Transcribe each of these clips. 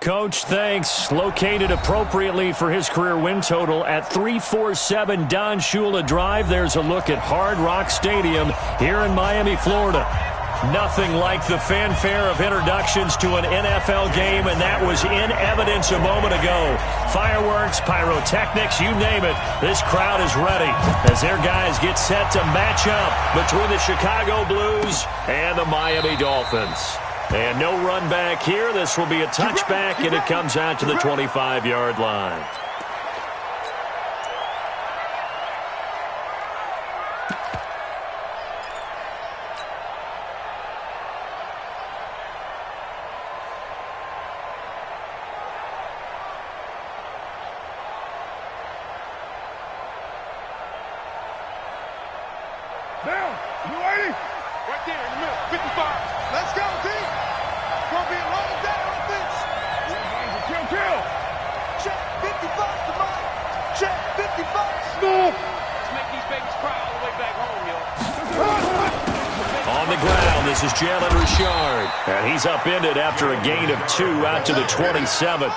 Coach, thanks. Located appropriately for his career win total at 347 Don Shula Drive. There's a look at Hard Rock Stadium here in Miami, Florida. Nothing like the fanfare of introductions to an NFL game, and that was in evidence a moment ago. Fireworks, pyrotechnics, you name it. This crowd is ready as their guys get set to match up between the Chicago Blues and the Miami Dolphins. And no run back here. This will be a touchback, and it comes out to the 25-yard line. Down. You ready? Right there in the middle. 55. Let's go, D. Gonna be a long down offense. Kill. Check 55 to Mike. Check 55. Move. Let's make these babies cry all the way back home, yo. On the ground, this is Jalen Richard. And he's upended after a gain of 2 out to the 27.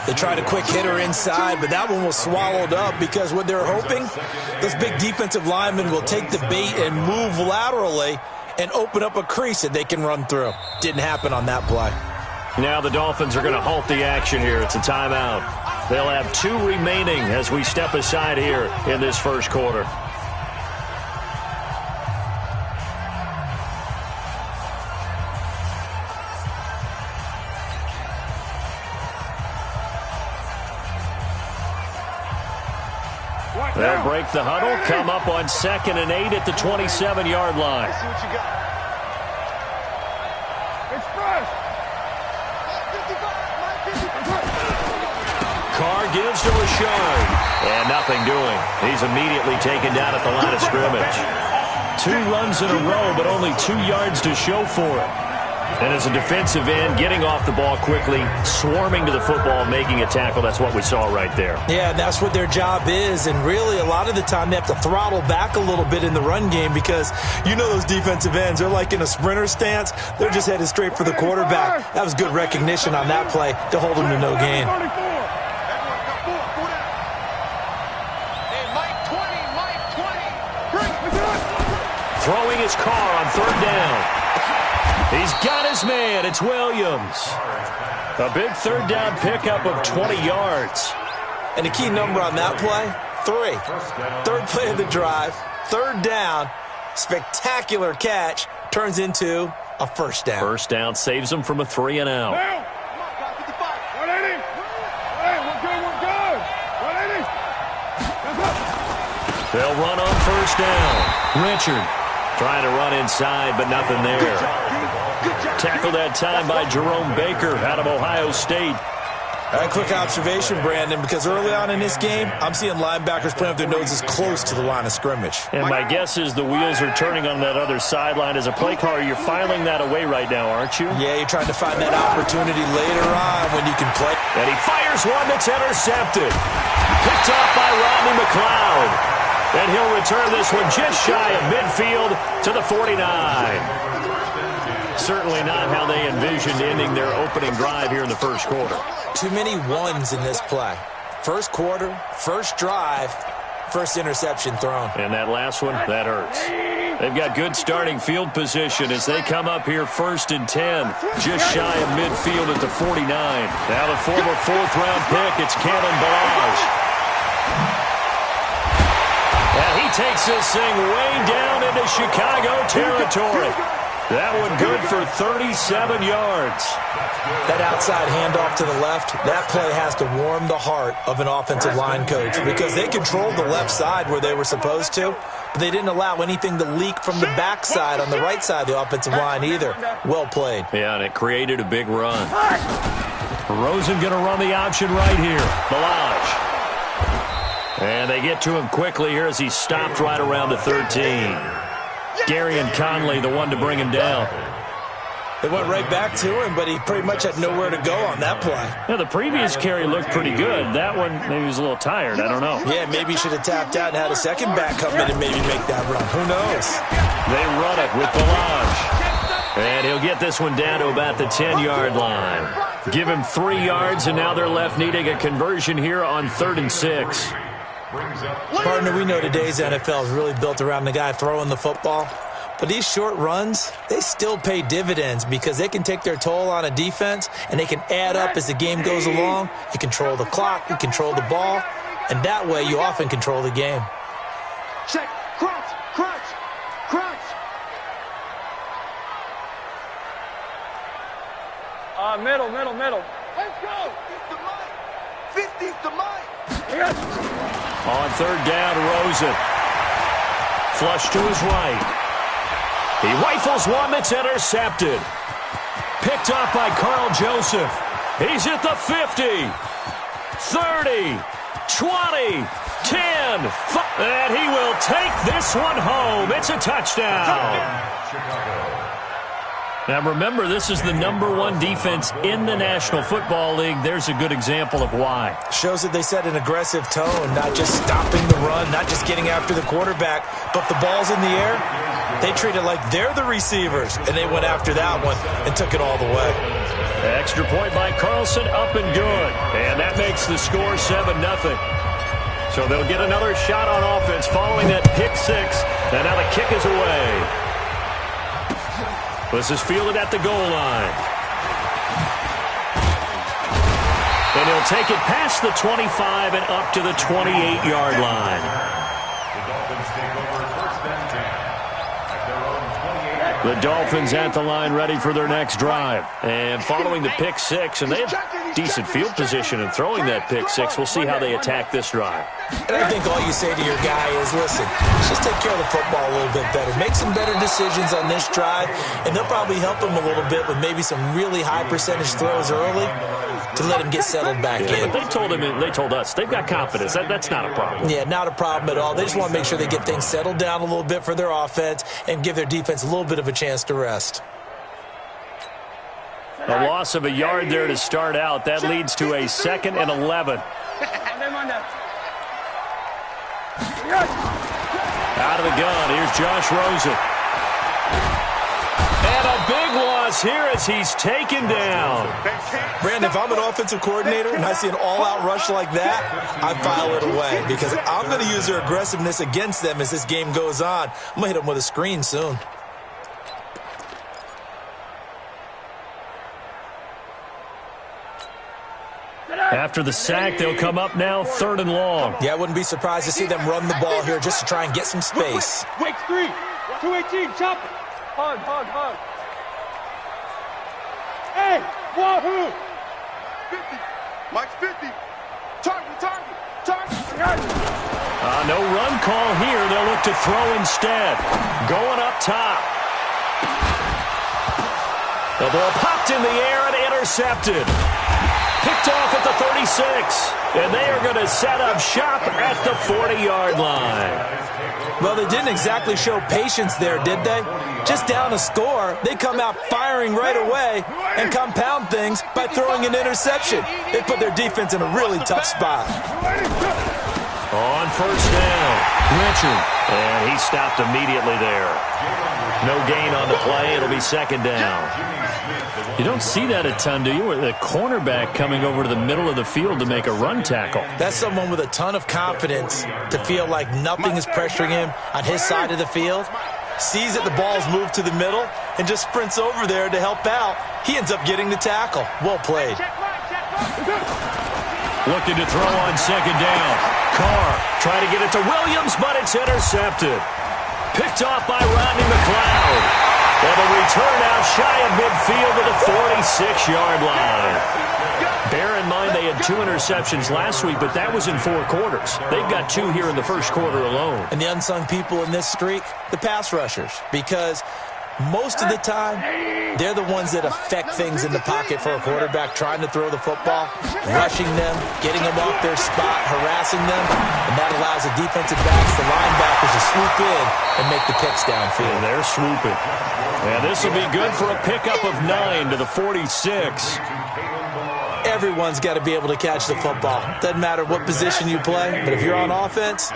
They tried a quick hitter inside, but that one was swallowed up because what they're hoping, those big defensive linemen will take the bait and move laterally and open up a crease that they can run through. Didn't happen on that play. Now the Dolphins are going to halt the action here. It's a timeout. They'll have 2 remaining as we step aside here in this first quarter. They'll break the huddle, come up on 2nd and 8 at the 27-yard line. Let's see what you got. Express. Carr gives to Richard. And nothing doing. He's immediately taken down at the line of scrimmage. 2 runs in a row, but only 2 yards to show for it. And as a defensive end, getting off the ball quickly, swarming to the football, making a tackle, that's what we saw right there. Yeah, that's what their job is, and really a lot of the time they have to throttle back a little bit in the run game because you know those defensive ends, they're like in a sprinter stance. They're just headed straight for the quarterback. That was good recognition on that play to hold him to no gain. Throwing his Carr on 3rd down. He's got his man. It's Williams. A big 3rd down pickup of 20 yards. And the key number on that play, 3. 3rd play of the drive, 3rd down, spectacular catch, turns into a 1st down. 1st down saves them from a 3 and out. Down. Come on, guys, 55. 180. Hey, we're good. 180. They'll run on 1st down. Richard trying to run inside, but nothing there. Tackled that time by Jerome Baker out of Ohio State. A quick observation, Brandon, because early on in this game, I'm seeing linebackers playing with their noses close to the line of scrimmage. And my guess is the wheels are turning on that other sideline. As a play caller, you're filing that away right now, aren't you? Yeah, you're trying to find that opportunity later on when you can play. And he fires one that's intercepted. Picked off by Rodney McLeod. And he'll return this one just shy of midfield to the 49. Certainly not how they envisioned ending their opening drive here in the first quarter. Too many ones in this play. First quarter, first drive, first interception thrown. And that last one, that hurts. They've got good starting field position as they come up here 1st and 10, just shy of midfield at the 49. Now the former 4th-round pick, it's Kalen Ballage. And he takes this thing way down into Chicago territory. That one good for 37 yards. That outside handoff to the left, that play has to warm the heart of an offensive line coach because they controlled the left side where they were supposed to, but they didn't allow anything to leak from the backside on the right side of the offensive line either. Well played. Yeah, and it created a big run. Rosen going to run the option right here. Ballage. And they get to him quickly here as he stopped right around the 13. Gary and Conley, the one to bring him down. They went right back to him, but he pretty much had nowhere to go on that play. Yeah, the previous carry looked pretty good. That one, maybe he was a little tired. I don't know. Yeah, maybe he should have tapped out and had a second back come in and maybe make that run. Who knows? They run it with Ballage. And he'll get this one down to about the 10-yard line. Give him 3 yards, and now they're left needing a conversion here on 3rd and 6. Partner, we know today's NFL is really built around the guy throwing the football. But these short runs, they still pay dividends because they can take their toll on a defense, and they can add up as the game goes along. You control the clock, you control the ball, and that way you often control the game. Check. Crunch. Crunch. Crunch. Middle. Let's go. 50's the mic. On 3rd down, Rosen. Flush to his right. He rifles one that's intercepted. Picked up by Carl Joseph. He's at the 50, 30, 20, 10, and he will take this one home. It's a touchdown. Now remember, this is the #1 defense in the National Football League. There's a good example of why. Shows that they set an aggressive tone, not just stopping the run, not just getting after the quarterback, but the ball's in the air. They treat it like they're the receivers, and they went after that one and took it all the way. Extra point by Carlson, up and good. And that makes the score 7-0. So they'll get another shot on offense following that pick 6. And now the kick is away. This is fielded at the goal line. And he'll take it past the 25 and up to the 28-yard line. The Dolphins at the line ready for their next drive. And following the pick 6, and they have decent field position in throwing that pick 6. We'll see how they attack this drive. And I think all you say to your guy is, listen, let's just take care of the football a little bit better. Make some better decisions on this drive, and they'll probably help him a little bit with maybe some really high percentage throws early to let him get settled back in. But they told us they've got confidence. That's not a problem. Yeah, not a problem at all. They just want to make sure they get things settled down a little bit for their offense and give their defense a little bit of a chance to rest. A loss of a yard there to start out. That leads to a 2nd and 11. Out of the gun, here's Josh Rosen. And a big loss here as he's taken down. Brandon, if I'm an offensive coordinator and I see an all-out rush like that, I file it away because I'm going to use their aggressiveness against them as this game goes on. I'm going to hit them with a screen soon. After the sack, they'll come up now 3rd and long. Yeah, I wouldn't be surprised to see them run the ball here just to try and get some space. Wake 3. 218. Chop it. Hug. Hey, wahoo. 50. Mike's 50. Target. No run call here. They'll look to throw instead. Going up top. The ball popped in the air and intercepted. Picked off at the 36. And they are going to set up shop at the 40-yard line. Well, they didn't exactly show patience there, did they? Just down a score, they come out firing right away and compound things by throwing an interception. They put their defense in a really tough spot. On 1st down, Richard. And he stopped immediately there. No gain on the play. It'll be 2nd down. You don't see that a ton, do you? With a cornerback coming over to the middle of the field to make a run tackle. That's someone with a ton of confidence to feel like nothing is pressuring him on his side of the field. Sees that the ball's moved to the middle and just sprints over there to help out. He ends up getting the tackle. Well played. Looking to throw on 2nd down. Carr trying to get it to Williams, but it's intercepted. Picked off by Rodney McLeod. And a return out shy of midfield to the 46-yard line. Bear in mind they had 2 interceptions last week, but that was in 4 quarters. They've got 2 here in the 1st quarter alone. And the unsung people in this streak, the pass rushers, because most of the time, they're the ones that affect things in the pocket for a quarterback trying to throw the football, rushing them, getting them off their spot, harassing them, and that allows the defensive backs, the linebackers to swoop in and make the picks downfield. And they're swooping. And this will be good for a pickup of 9 to the 46. Everyone's got to be able to catch the football. Doesn't matter what position you play, but if you're on offense,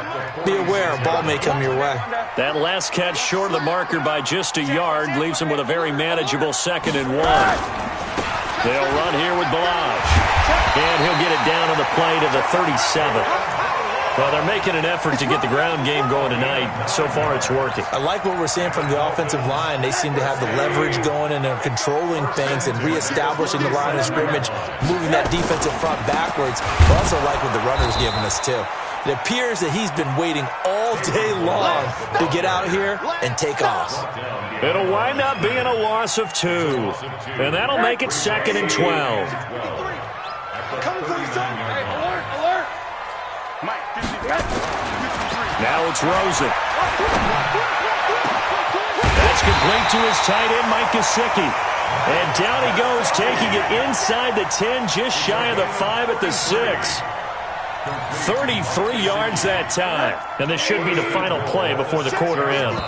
be aware a ball may come your way. That last catch short of the marker by just a yard leaves him with a very manageable 2nd and 1. They'll run here with Balaj. And he'll get it down on the play to the 37. Well, they're making an effort to get the ground game going tonight. So far, it's working. I like what we're seeing from the offensive line. They seem to have the leverage going, and they're controlling things and reestablishing the line of scrimmage, moving that defensive front backwards. I also like what the runner's giving us, too. It appears that he's been waiting all day long to get out here and take off. It'll wind up being a loss of 2. And that'll make it 2nd and 12. Coming for the zone. Hey, alert, alert. Mike, 53. Now it's Rosen. That's complete to his tight end, Mike Gesicki. And down he goes, taking it inside the 10, just shy of the 5 at the 6. 33 yards that time. And this should be the final play before the quarter ends.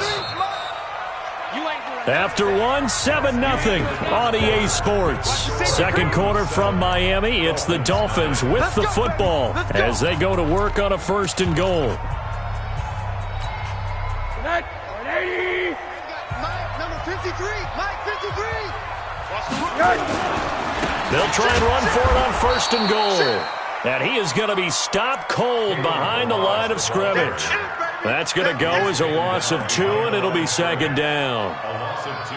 After one, 7-0 on EA Sports. Second quarter from Miami. It's the Dolphins with the football as they go to work on a 1st and goal. Mike, number 53. Mike, 53. They'll try and run for it on 1st and goal. And he is going to be stopped cold behind the line of scrimmage. That's going to go as a loss of 2, and it'll be 2nd down. A loss of 2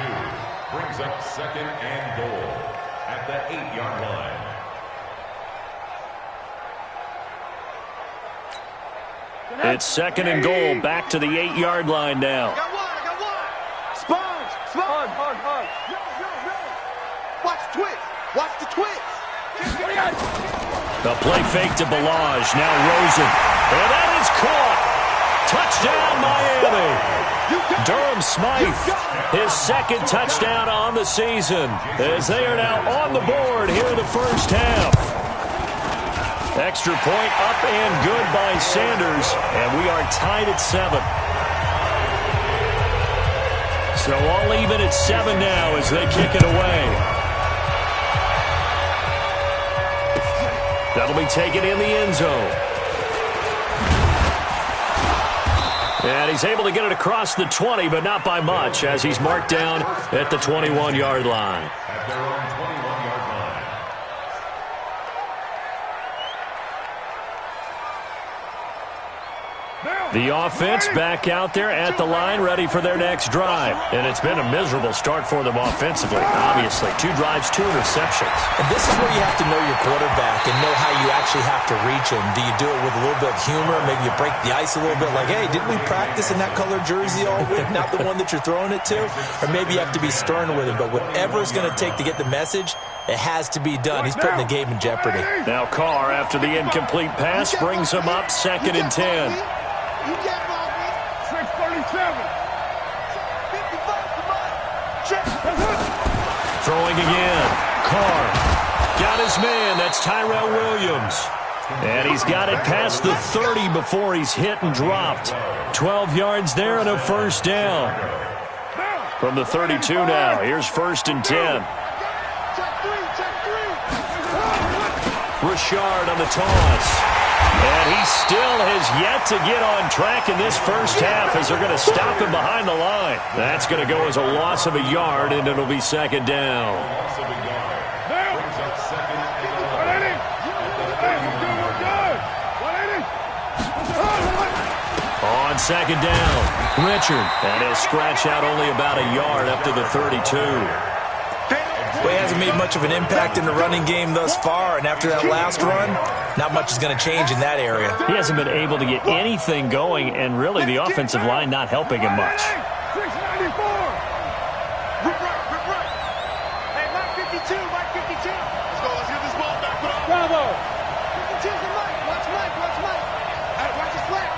brings up 2nd and goal at the 8-yard line. It's 2nd and goal, back to the 8-yard line now. I got one. Sponge. Hard. Watch the twist. Watch the twist. The play fake to Balaj. Now Rosen. And that is caught. Touchdown, Miami. Durham Smythe, his 2nd touchdown on the season, as they are now on the board here in the first half. Extra point up and good by Sanders, and we are tied at 7. So all even at 7 now as they kick it away. That'll be taken in the end zone. And he's able to get it across the 20, but not by much, as he's marked down at the 21-yard line. At their own 21-yard line. The offense back out there at the line, ready for their next drive. And it's been a miserable start for them offensively, obviously. 2 drives, 2 interceptions. And this is where you have to know your quarterback and know how you actually have to reach him. Do you do it with a little bit of humor? Maybe you break the ice a little bit, like, hey, didn't we practice in that color jersey all week, not the one that you're throwing it to? Or maybe you have to be stern with him. But whatever it's going to take to get the message, it has to be done. He's putting the game in jeopardy. Now Carr, after the incomplete pass, brings him up 2nd and 10. You got it on me. 637. 55 to Mike. Check. Throwing again. Carr got his man. That's Tyrell Williams. And he's got it past the 30 before he's hit and dropped. 12 yards there and a 1st down. From the 32 now. Here's 1st and 10. Check 3. Richard on the toss. And he still has yet to get on track in this first half as they're going to stop him behind the line. That's going to go as a loss of a yard, and it'll be 2nd down. Loss of a yard brings up 2nd and 11. On 2nd down, Richard. And he'll scratch out only about a yard up to the 32. Well, he hasn't made much of an impact in the running game thus far, and after that last run, not much is going to change in that area. He hasn't been able to get anything going, and really the offensive line not helping him much. 694. Rip right. Hey, Mike 52. Let's go. Let's get this ball back. Put on. Bravo. 52 to Mike. Watch Mike. Hey, watch his flat.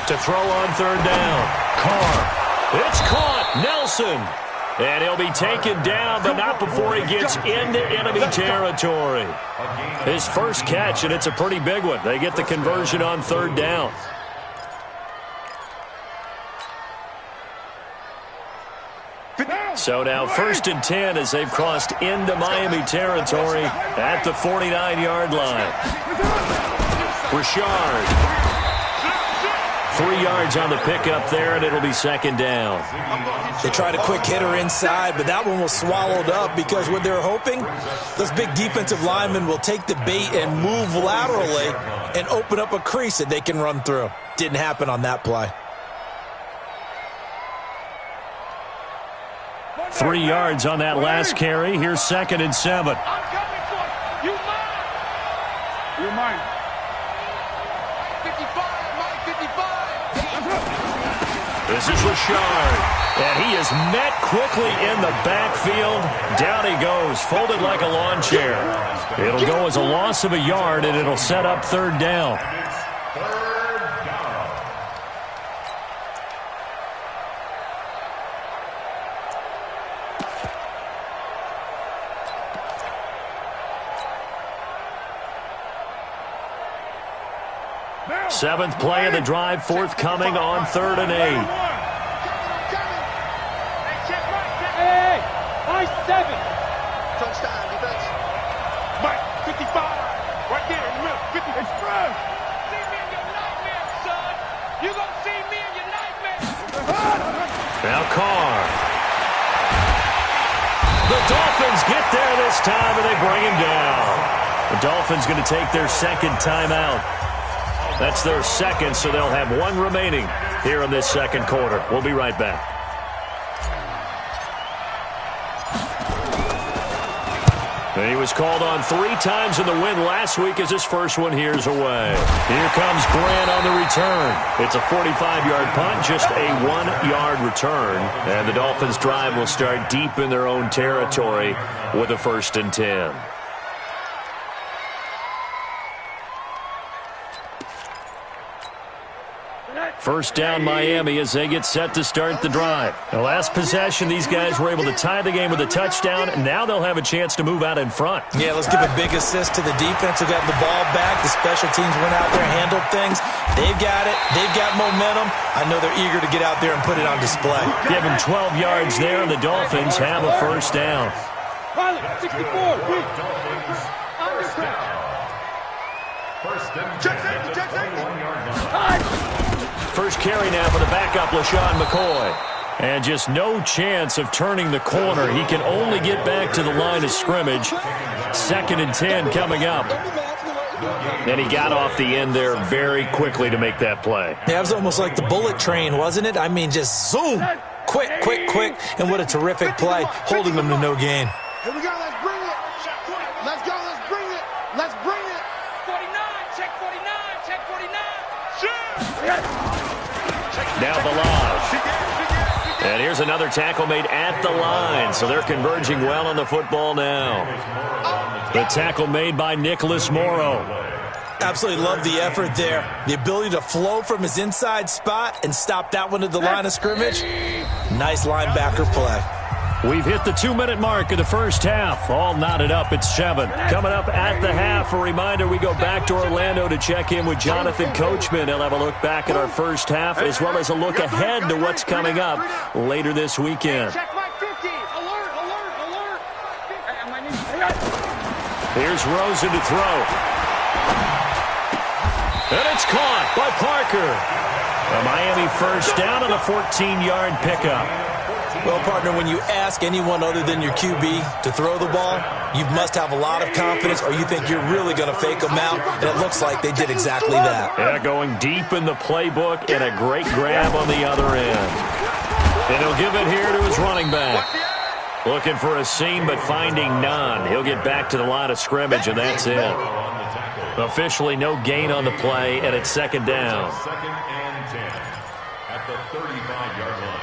To throw on 3rd down, Carr. It's caught, Nelson. And he'll be taken down, but not before he gets into enemy territory. His first catch, and it's a pretty big one. They get the conversion on 3rd down. So now 1st and 10 as they've crossed into Miami territory at the 49-yard line. Richard 3 yards on the pickup there, and it'll be second down. They tried a quick hitter inside, but that one was swallowed up because what they're hoping, those big defensive linemen will take the bait and move laterally and open up a crease that they can run through. Didn't happen on that play. 3 yards on that last carry. Here's 2nd and 7. I'm coming for you. You mine. You're mine. 55, mine 55. This is Richard, and he is met quickly in the backfield. Down he goes, folded like a lawn chair. It'll go as a loss of a yard, and it'll set up 3rd down. Seventh play of the drive, forthcoming on 3rd and 8. Hey, nice 7. Touchdown, defense. Mike, 55. Right there in the middle. 50. It's fresh. See me in your nightmare, son. You gonna see me in your nightmare. Now Carr. The Dolphins get there this time, and they bring him down. The Dolphins going to take their 2nd timeout. That's their 2nd, so they'll have 1 remaining here in this 2nd quarter. We'll be right back. He was called on 3 times in the win last week as his first one here's away. Here comes Grant on the return. It's a 45-yard punt, just a 1-yard return. And the Dolphins' drive will start deep in their own territory with a 1st and 10. First down Miami as they get set to start the drive. The last possession, these guys were able to tie the game with a touchdown. Now they'll have a chance to move out in front. Yeah, let's give a big assist to the defense who got the ball back. The special teams went out there and handled things. They've got it. They've got momentum. I know they're eager to get out there and put it on display. Give them 12 yards there, and the Dolphins have a 1st down. 64. First carry now for the backup, LaShawn McCoy. And just no chance of turning the corner. He can only get back to the line of scrimmage. 2nd and 10 coming up. And he got off the end there very quickly to make that play. Yeah, it was almost like the bullet train, wasn't it? I mean, just zoom. Quick, quick, quick. And what a terrific play, holding them to no gain. Here we go. Let's bring it. Let's go. Let's bring it. Let's bring it. 49. Check 49. Check 49. Now Balaj. And here's another tackle made at the line. So they're converging well on the football now. The tackle made by Nicholas Morrow. Absolutely love the effort there. The ability to flow from his inside spot and stop that one at the line of scrimmage. Nice linebacker play. We've hit the 2-minute mark of the first half. All knotted up at 7. Coming up at the half, a reminder, we go back to Orlando to check in with Jonathan Coachman. He'll have a look back at our first half as well as a look ahead to what's coming up later this weekend. Check my 50. Alert, alert, alert. Here's Rosen to throw. And it's caught by Parker. A Miami 1st down on a 14-yard pickup. Well, partner, when you ask anyone other than your QB to throw the ball, you must have a lot of confidence or you think you're really going to fake them out, and it looks like they did exactly that. Yeah, going deep in the playbook and a great grab on the other end. And he'll give it here to his running back. Looking for a seam, but finding none. He'll get back to the line of scrimmage, and that's it. Officially no gain on the play, and it's 2nd down. 2nd and 10 at the 35-yard line.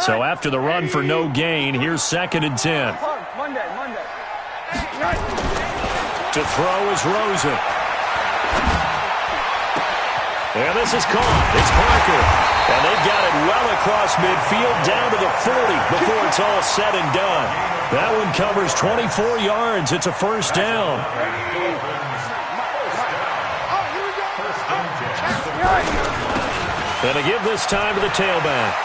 So after the run for no gain, here's 2nd and 10. Monday. To throw is Rosen. And this is caught. It's Parker. And they've got it well across midfield down to the 40 before it's all said and done. That one covers 24 yards. It's a 1st down. And they give this time to the tailback.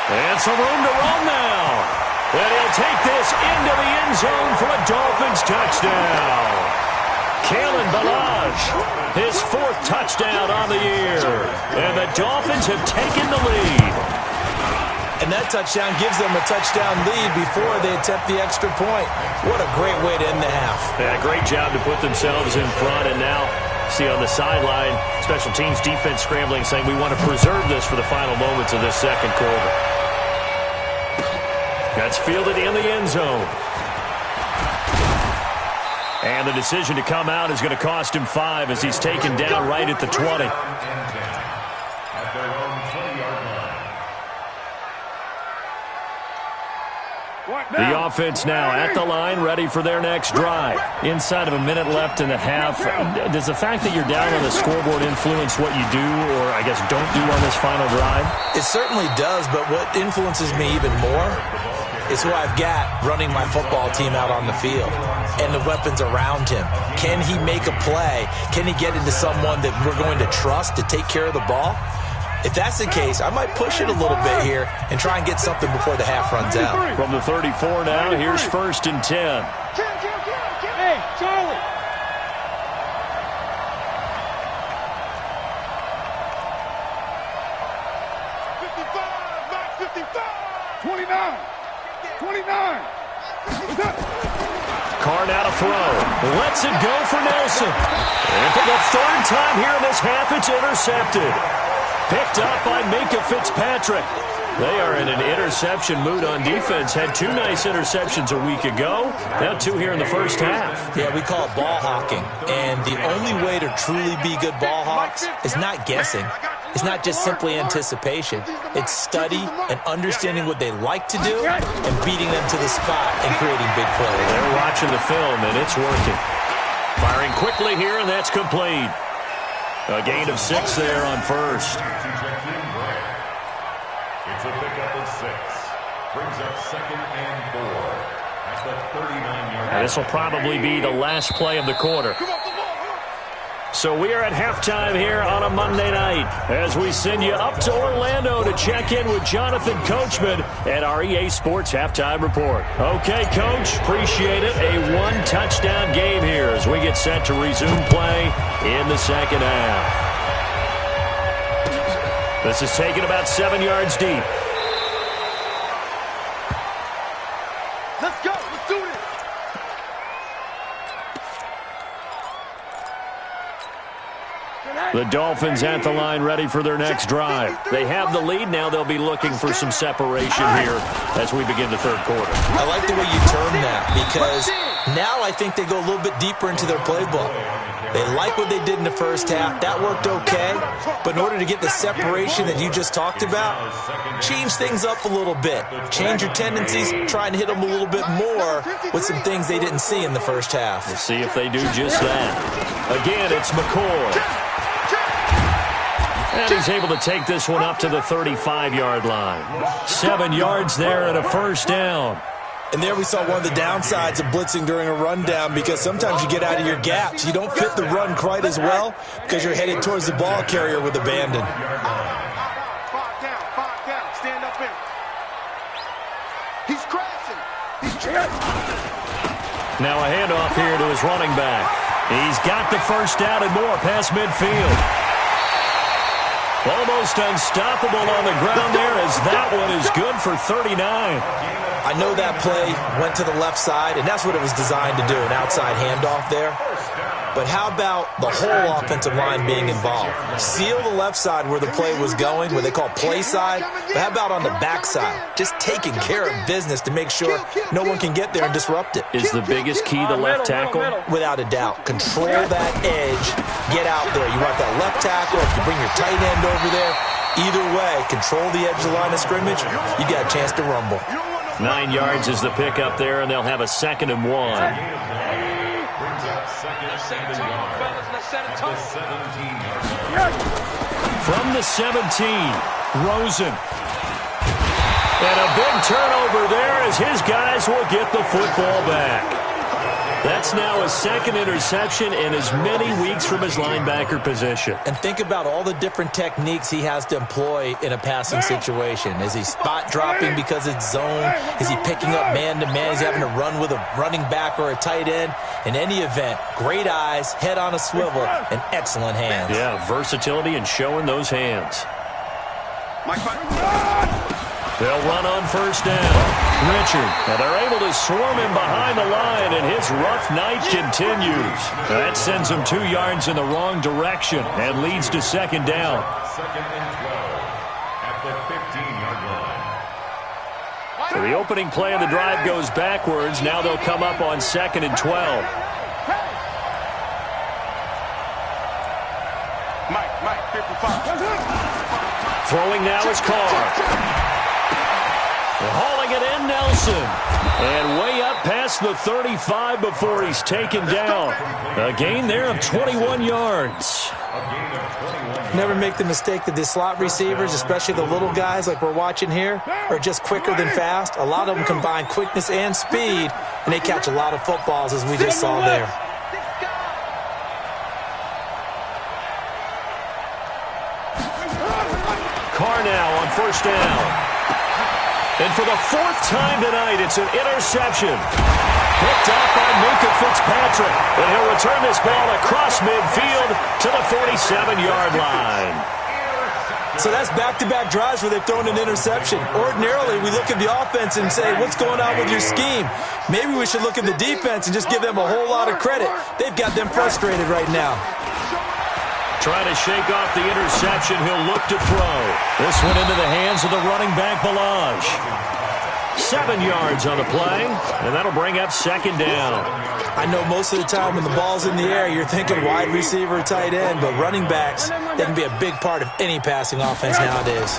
And some room to run now. And he'll take this into the end zone for a Dolphins touchdown. Kalen Ballage, his 4th touchdown on the year. And the Dolphins have taken the lead. And that touchdown gives them a touchdown lead before they attempt the extra point. What a great way to end the half. Yeah, great job to put themselves in front. And now, see on the sideline, special teams defense scrambling, saying we want to preserve this for the final moments of this second quarter. That's fielded in the end zone. And the decision to come out is going to cost him 5 as he's taken down right at the 20. At their own 20-yard line. The offense now at the line, ready for their next drive. Inside of a minute left in the half, does the fact that you're down on the scoreboard influence what you do, or I guess don't do on this final drive? It certainly does, but what influences me even more is who I've got running my football team out on the field and the weapons around him. Can he make a play? Can he get into someone that we're going to trust to take care of the ball? If that's the case, I might push it a little bit here and try and get something before the half runs out. From the 34 now, here's 1st and 10. Hey, Charlie. Carr now to throw. Lets it go for Nelson. And for the 3rd time here in this half, it's intercepted. Picked up by Minka Fitzpatrick. They are in an interception mood on defense. Had 2 nice interceptions a week ago. Now 2 here in the first half. Yeah, we call it ball hawking. And the only way to truly be good ball hawks is not guessing. It's not just simply anticipation. It's study and understanding what they like to do and beating them to the spot and creating big plays. They're watching the film, and it's working. Firing quickly here, and that's complete. A gain of 6 there on first. It's a pickup of 6. Brings up 2nd and 4 at the 39-yard line. This will probably be the last play of the quarter. So we are at halftime here on a Monday night as we send you up to Orlando to check in with Jonathan Coachman at our EA Sports Halftime Report. Okay, Coach, appreciate it. A 1-touchdown game here as we get set to resume play in the second half. This is taken about 7 yards deep. Let's go. Let's do this. The Dolphins at the line ready for their next drive. They have the lead. Now they'll be looking for some separation here as we begin the third quarter. I like the way you term that because now I think they go a little bit deeper into their playbook. They like what they did in the first half. That worked okay. But in order to get the separation that you just talked about, change things up a little bit. Change your tendencies. Try and hit them a little bit more with some things they didn't see in the first half. We'll see if they do just that. Again, it's McCoy. And he's able to take this one up to the 35-yard line. 7 yards there and a first down. And there we saw one of the downsides of blitzing during a rundown because sometimes you get out of your gaps. You don't fit the run quite as well because you're headed towards the ball carrier with abandon. 5 down. Stand up in. He's crashing. Now a handoff here to his running back. He's got the first down and more past midfield. Almost unstoppable on the ground there as that one is good for 39. I know that play went to the left side, and that's what it was designed to do, an outside handoff there. But how about the whole offensive line being involved? Seal the left side where the play was going, what they call play side. But how about on the back side? Just taking care of business to make sure no one can get there and disrupt it. Is the biggest key the left tackle? Without a doubt. Control that edge. Get out there. You want that left tackle. If you bring your tight end over there, either way, control the edge of the line of scrimmage. You got a chance to rumble. 9 yards is the pickup there, and they'll have a 2nd and 1. From the 17, Rosen. And a big turnover there as his guys will get the football back. That's now a second interception in as many weeks from his linebacker position. And think about all the different techniques he has to employ in a passing situation. Is he spot dropping because it's zone? Is he picking up man-to-man? Is he having to run with a running back or a tight end? In any event, great eyes, head on a swivel, and excellent hands. Yeah, versatility and showing those hands. They'll run on first down. Richard, and they're able to swarm him behind the line, and his rough night continues. That sends him 2 yards in the wrong direction and leads to second down. Second and 12 at the 15-yard line. So the opening play of the drive goes backwards. Now they'll come up on second and 12. Mike, 55. Throwing now is Carr. Hauling it in, Nelson. And way up past the 35 before he's taken down. A gain there of 21 yards. Never make the mistake that the slot receivers, especially the little guys like we're watching here, are just quicker than fast. A lot of them combine quickness and speed, and they catch a lot of footballs, as we just saw there. Carr now on first down. And for the 4th time tonight, it's an interception. Picked up by Minka Fitzpatrick. And he'll return this ball across midfield to the 47-yard line. So that's back-to-back drives where they've thrown an interception. Ordinarily, we look at the offense and say, what's going on with your scheme? Maybe we should look at the defense and just give them a whole lot of credit. They've got them frustrated right now. Trying to shake off the interception. He'll look to throw. This one into the hands of the running back, Balaj. 7 yards on the play, and that'll bring up second down. I know most of the time when the ball's in the air, you're thinking wide receiver, tight end, but running backs, they can be a big part of any passing offense nowadays.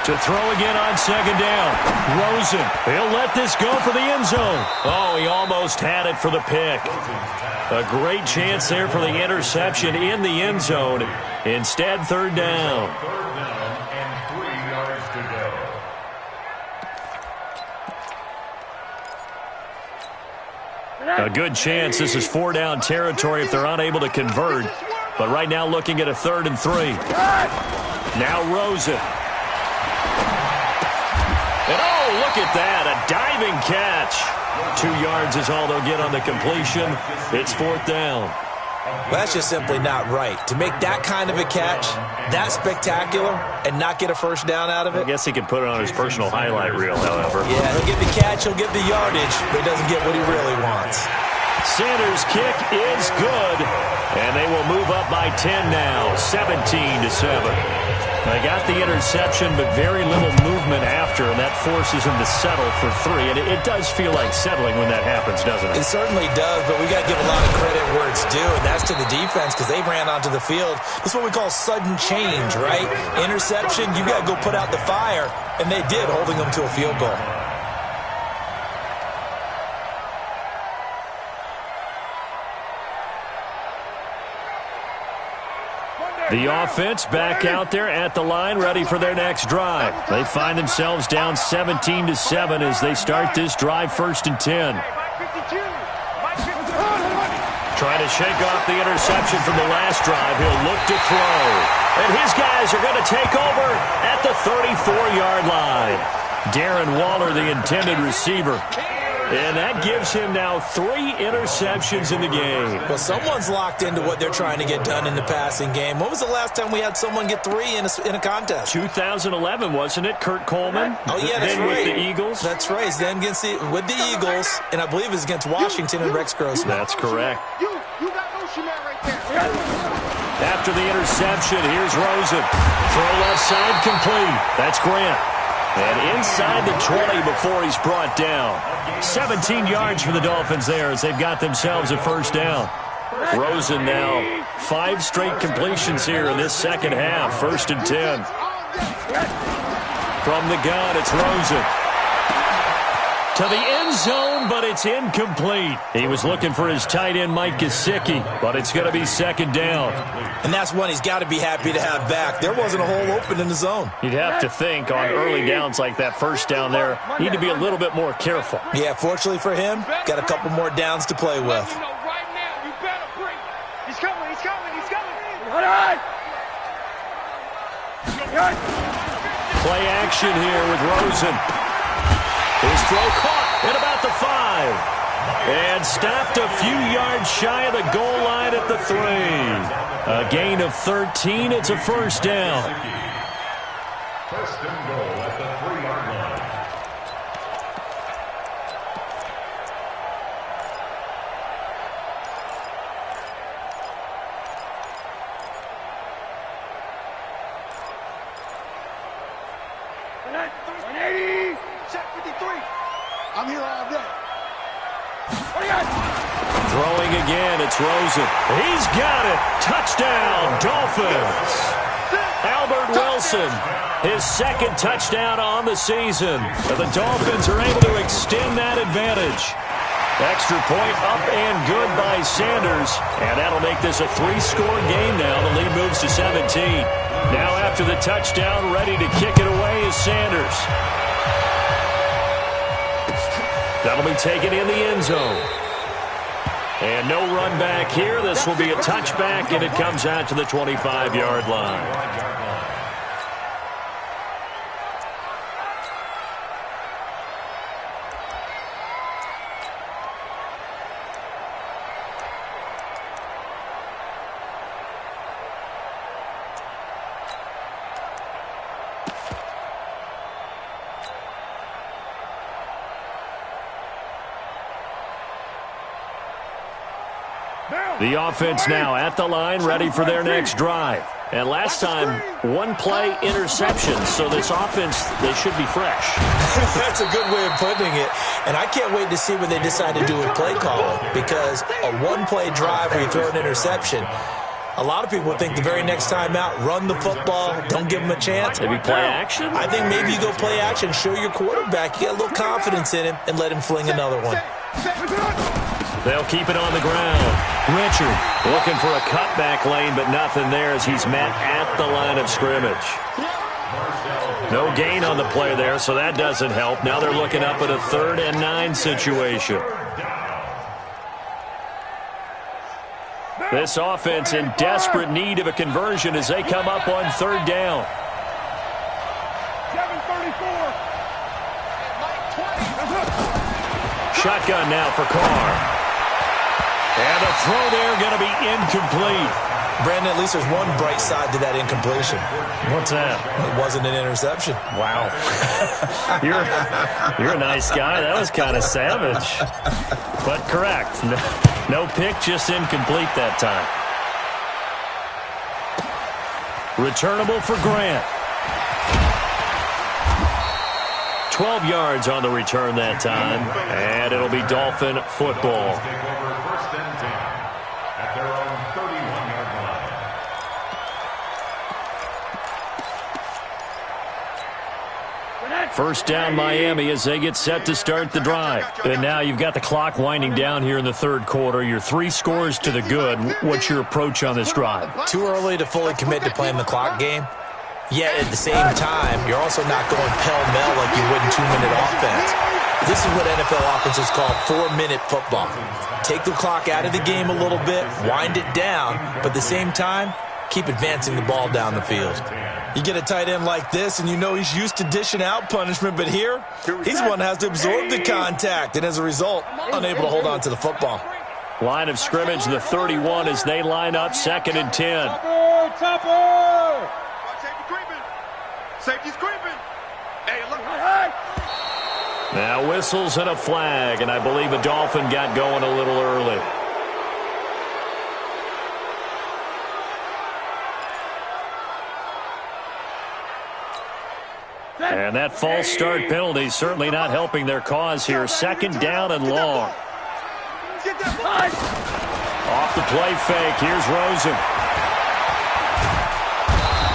To throw again on second down. Rosen, he'll let this go for the end zone. Oh, he almost had it for the pick. A great chance there for the interception in the end zone. Instead, third down. Third down and 3 yards to go. A good chance this is 4-down territory if they're unable to convert. But right now looking at a 3rd and 3. Now Rosen. And oh, look at that, a diving catch. 2 yards is all they'll get on the completion. It's 4th down. Well, that's just simply not right. To make that kind of a catch, that spectacular, and not get a first down out of it. I guess he could put it on his personal highlight reel, however. Yeah, he'll get the catch, he'll get the yardage, but he doesn't get what he really wants. Sanders' kick is good, and they will move up by 10 now, 17-7. They got the interception, but very little movement after, and that forces him to settle for 3. And it does feel like settling when that happens, doesn't it? It certainly does, but we got to give a lot of credit where it's due, and that's to the defense because they ran onto the field. This is what we call sudden change, right? Interception, you got to go put out the fire, and they did, holding them to a field goal. The offense back out there at the line, ready for their next drive. They find themselves down 17-7 as they start this drive, 1st and 10. Trying to shake off the interception from the last drive. He'll look to throw. And his guys are going to take over at the 34-yard line. Darren Waller, the intended receiver. And that gives him now 3 interceptions in the game. Well, someone's locked into what they're trying to get done in the passing game. When was the last time we had someone get 3 in a contest? 2011, wasn't it? Kurt Coleman? Oh, yeah, that's then right. With the Eagles? That's right. Then against with the Eagles, and I believe it's against Washington and Rex Grossman. That's correct. You got Ocean Man right there. After the interception, here's Rosen. Throw left side complete. That's Grant. And inside the 20 before he's brought down. 17 yards for the Dolphins there as they've got themselves a first down. Rosen now 5 straight completions here in this second half. 1st and 10. From the gun, it's Rosen. to the end zone, but it's incomplete. He was looking for his tight end, Mike Gesicki, but it's going to be second down. And that's one he's got to be happy to have back. There wasn't a hole open in the zone. You'd have to think on early downs like that first down there, need to be a little bit more careful. Yeah, fortunately for him, got a couple more downs to play with. He's coming, he's coming, he's coming. All right. Play action here with Rosen. His throw caught at about the 5. And stopped a few yards shy of the goal line at the 3. A gain of 13. It's a first down. First and goal at the 3-yard line. I'm here all day. Throwing again, it's Rosen. He's got it. Touchdown, Dolphins. Albert Wilson, his second touchdown on the season. The Dolphins are able to extend that advantage. Extra point up and good by Sanders. And that'll make this a 3-score game now. The lead moves to 17. Now after the touchdown, ready to kick it away is Sanders. That'll be taken in the end zone. And no run back here. This will be a touchback, and it comes out to the 25-yard line. The offense now at the line, ready for their next drive. And last time, one-play interception, so this offense, they should be fresh. That's a good way of putting it. And I can't wait to see what they decide to do with play calling, because a one-play drive where you throw an interception, a lot of people think the very next time out, run the football, don't give them a chance. Maybe play action? I think maybe you go play action, show your quarterback, you get a little confidence in him, and let him fling another one. They'll keep it on the ground. Richard looking for a cutback lane, but nothing there as he's met at the line of scrimmage. No gain on the play there, so that doesn't help. Now they're looking up at a 3rd and 9 situation. This offense in desperate need of a conversion as they come up on 3rd down. 7:34. Shotgun now for Carr. And the throw there going to be incomplete. Brandon, at least there's one bright side to that incompletion. What's that? It wasn't an interception. Wow. You're a nice guy. That was kind of savage. But correct. No pick, just incomplete that time. Returnable for Grant. 12 yards on the return that time. And it'll be Dolphin football. First down Miami as they get set to start the drive. And now you've got the clock winding down here in the 3rd quarter. You're 3 scores to the good. What's your approach on this drive? Too early to fully commit to playing the clock game. Yet at the same time, you're also not going pell-mell like you would in 2-minute offense. This is what NFL offenses call 4-minute football. Take the clock out of the game a little bit, wind it down, but at the same time, keep advancing the ball down the field. You get a tight end like this, and you know he's used to dishing out punishment, but here, he's the one that has to absorb the contact, and as a result, unable to hold on to the football. Line of scrimmage, the 31 as they line up 2nd and 10. Topper! Safety's creeping. Hey, look. Now whistles and a flag, and I believe a Dolphin got going a little early. And that false start penalty certainly not helping their cause here. 2nd down and long. Off the play fake. Here's Rosen.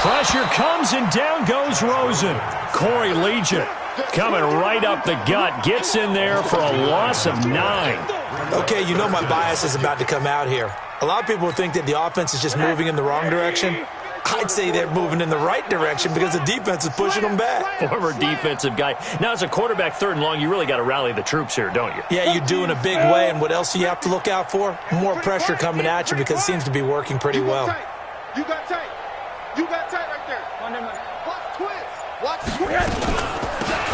Pressure comes and down goes Rosen. Corey Legion coming right up the gut. Gets in there for a loss of 9. Okay, you know my bias is about to come out here. A lot of people think that the offense is just moving in the wrong direction. I'd say they're moving in the right direction because the defense is pushing them back. Former defensive guy. Now, as a quarterback, 3rd and long, you really got to rally the troops here, don't you? Yeah, you do in a big way. And what else do you have to look out for? More pressure coming at you because it seems to be working pretty well. You got tight. You got tight right there. Watch twist. Watch twist.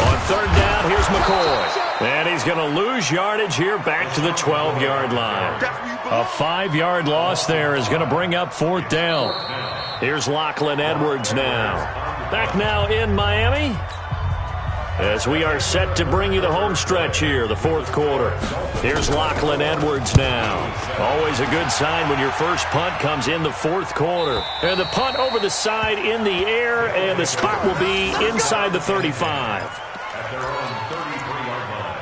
On 3rd down, here's McCoy. And he's going to lose yardage here back to the 12-yard line. A 5-yard loss there is going to bring up 4th down. Here's Lachlan Edwards now. Back now in Miami as we are set to bring you the home stretch here, the 4th quarter. Here's Lachlan Edwards now. Always a good sign when your first punt comes in the 4th quarter. And the punt over the side in the air, and the spot will be inside the 35. At their own 33-yard line.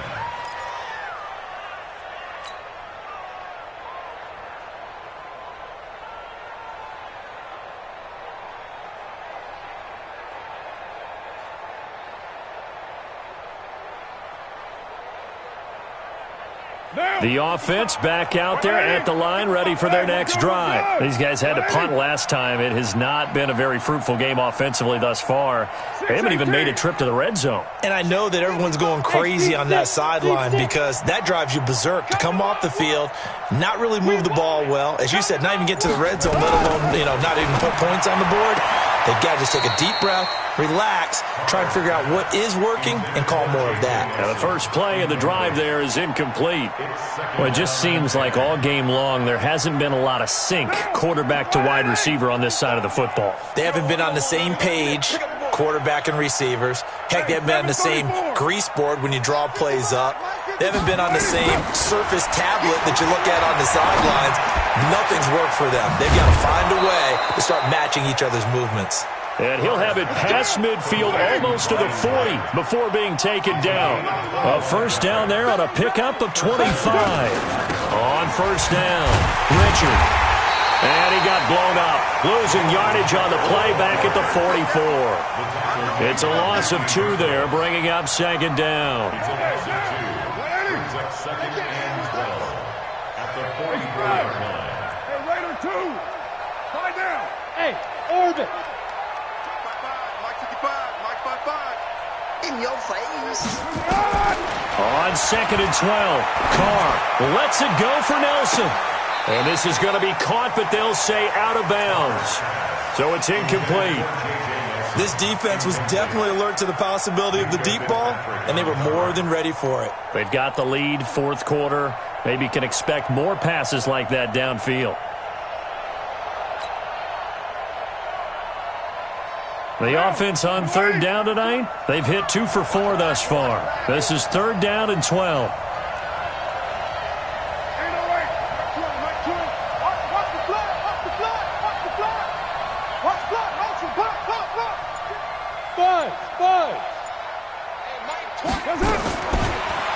The offense back out there at the line, ready for their next drive. These guys had to punt last time. It has not been a very fruitful game offensively thus far. They haven't even made a trip to the red zone. And I know that everyone's going crazy on that sideline because that drives you berserk to come off the field, not really move the ball well. As you said, not even get to the red zone, let alone, not even put points on the board. They've got to just take a deep breath, relax, try and figure out what is working, and call more of that. Now the first play of the drive there is incomplete. Well, it just seems like all game long there hasn't been a lot of sync quarterback to wide receiver on this side of the football. They haven't been on the same page, quarterback and receivers. Heck, they haven't been on the same grease board when you draw plays up. They haven't been on the same surface tablet that you look at on the sidelines. Nothing's worked for them. They've got to find a way to start matching each other's movements. And he'll have it past midfield almost to the 40 before being taken down. A first down there on a pickup of 25. On first down, Richard. And he got blown up. Losing yardage on the play back at the 44. It's a loss of 2 there, bringing up 2nd down. Brings up 2nd and 12 at the 44-yard line. Hey, Raider 2. Tie down. Hey, orbit. Mike 55. Mike 55. In your face. On 2nd and 12, Carr lets it go for Nelson. And this is going to be caught, but they'll say out of bounds. So it's incomplete. This defense was definitely alert to the possibility of the deep ball, and they were more than ready for it. They've got the lead, 4th quarter. Maybe can expect more passes like that downfield. The offense on 3rd down tonight, they've hit 2 for 4 thus far. This is 3rd down and 12.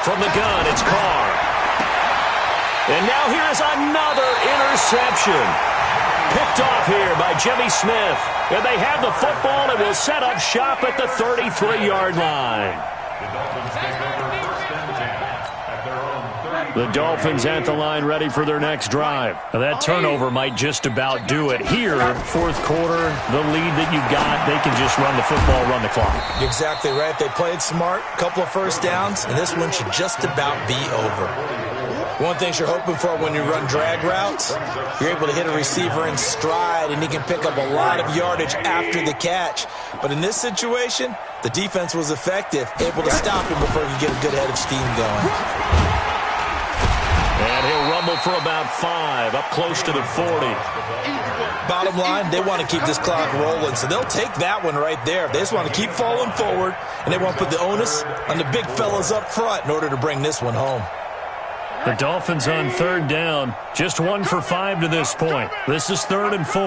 From the gun, it's Carr. And now here is another interception. Picked off here by Jimmy Smith. And they have the football and will set up shop at the 33-yard line. The Dolphins at the line ready for their next drive. Now that turnover might just about do it. Here, 4th quarter, the lead that you've got, they can just run the football, run the clock. You're exactly right. They played smart, couple of first downs, and this one should just about be over. One thing you're hoping for when you run drag routes, you're able to hit a receiver in stride, and he can pick up a lot of yardage after the catch. But in this situation, the defense was effective, able to stop him before he could get a good head of steam going. And he'll rumble for about 5, up close to the 40. Bottom line, they want to keep this clock rolling, so they'll take that one right there. They just want to keep falling forward, and they want to put the onus on the big fellas up front in order to bring this one home. The Dolphins on 3rd down, just 1 for 5 to this point. This is 3rd and 4.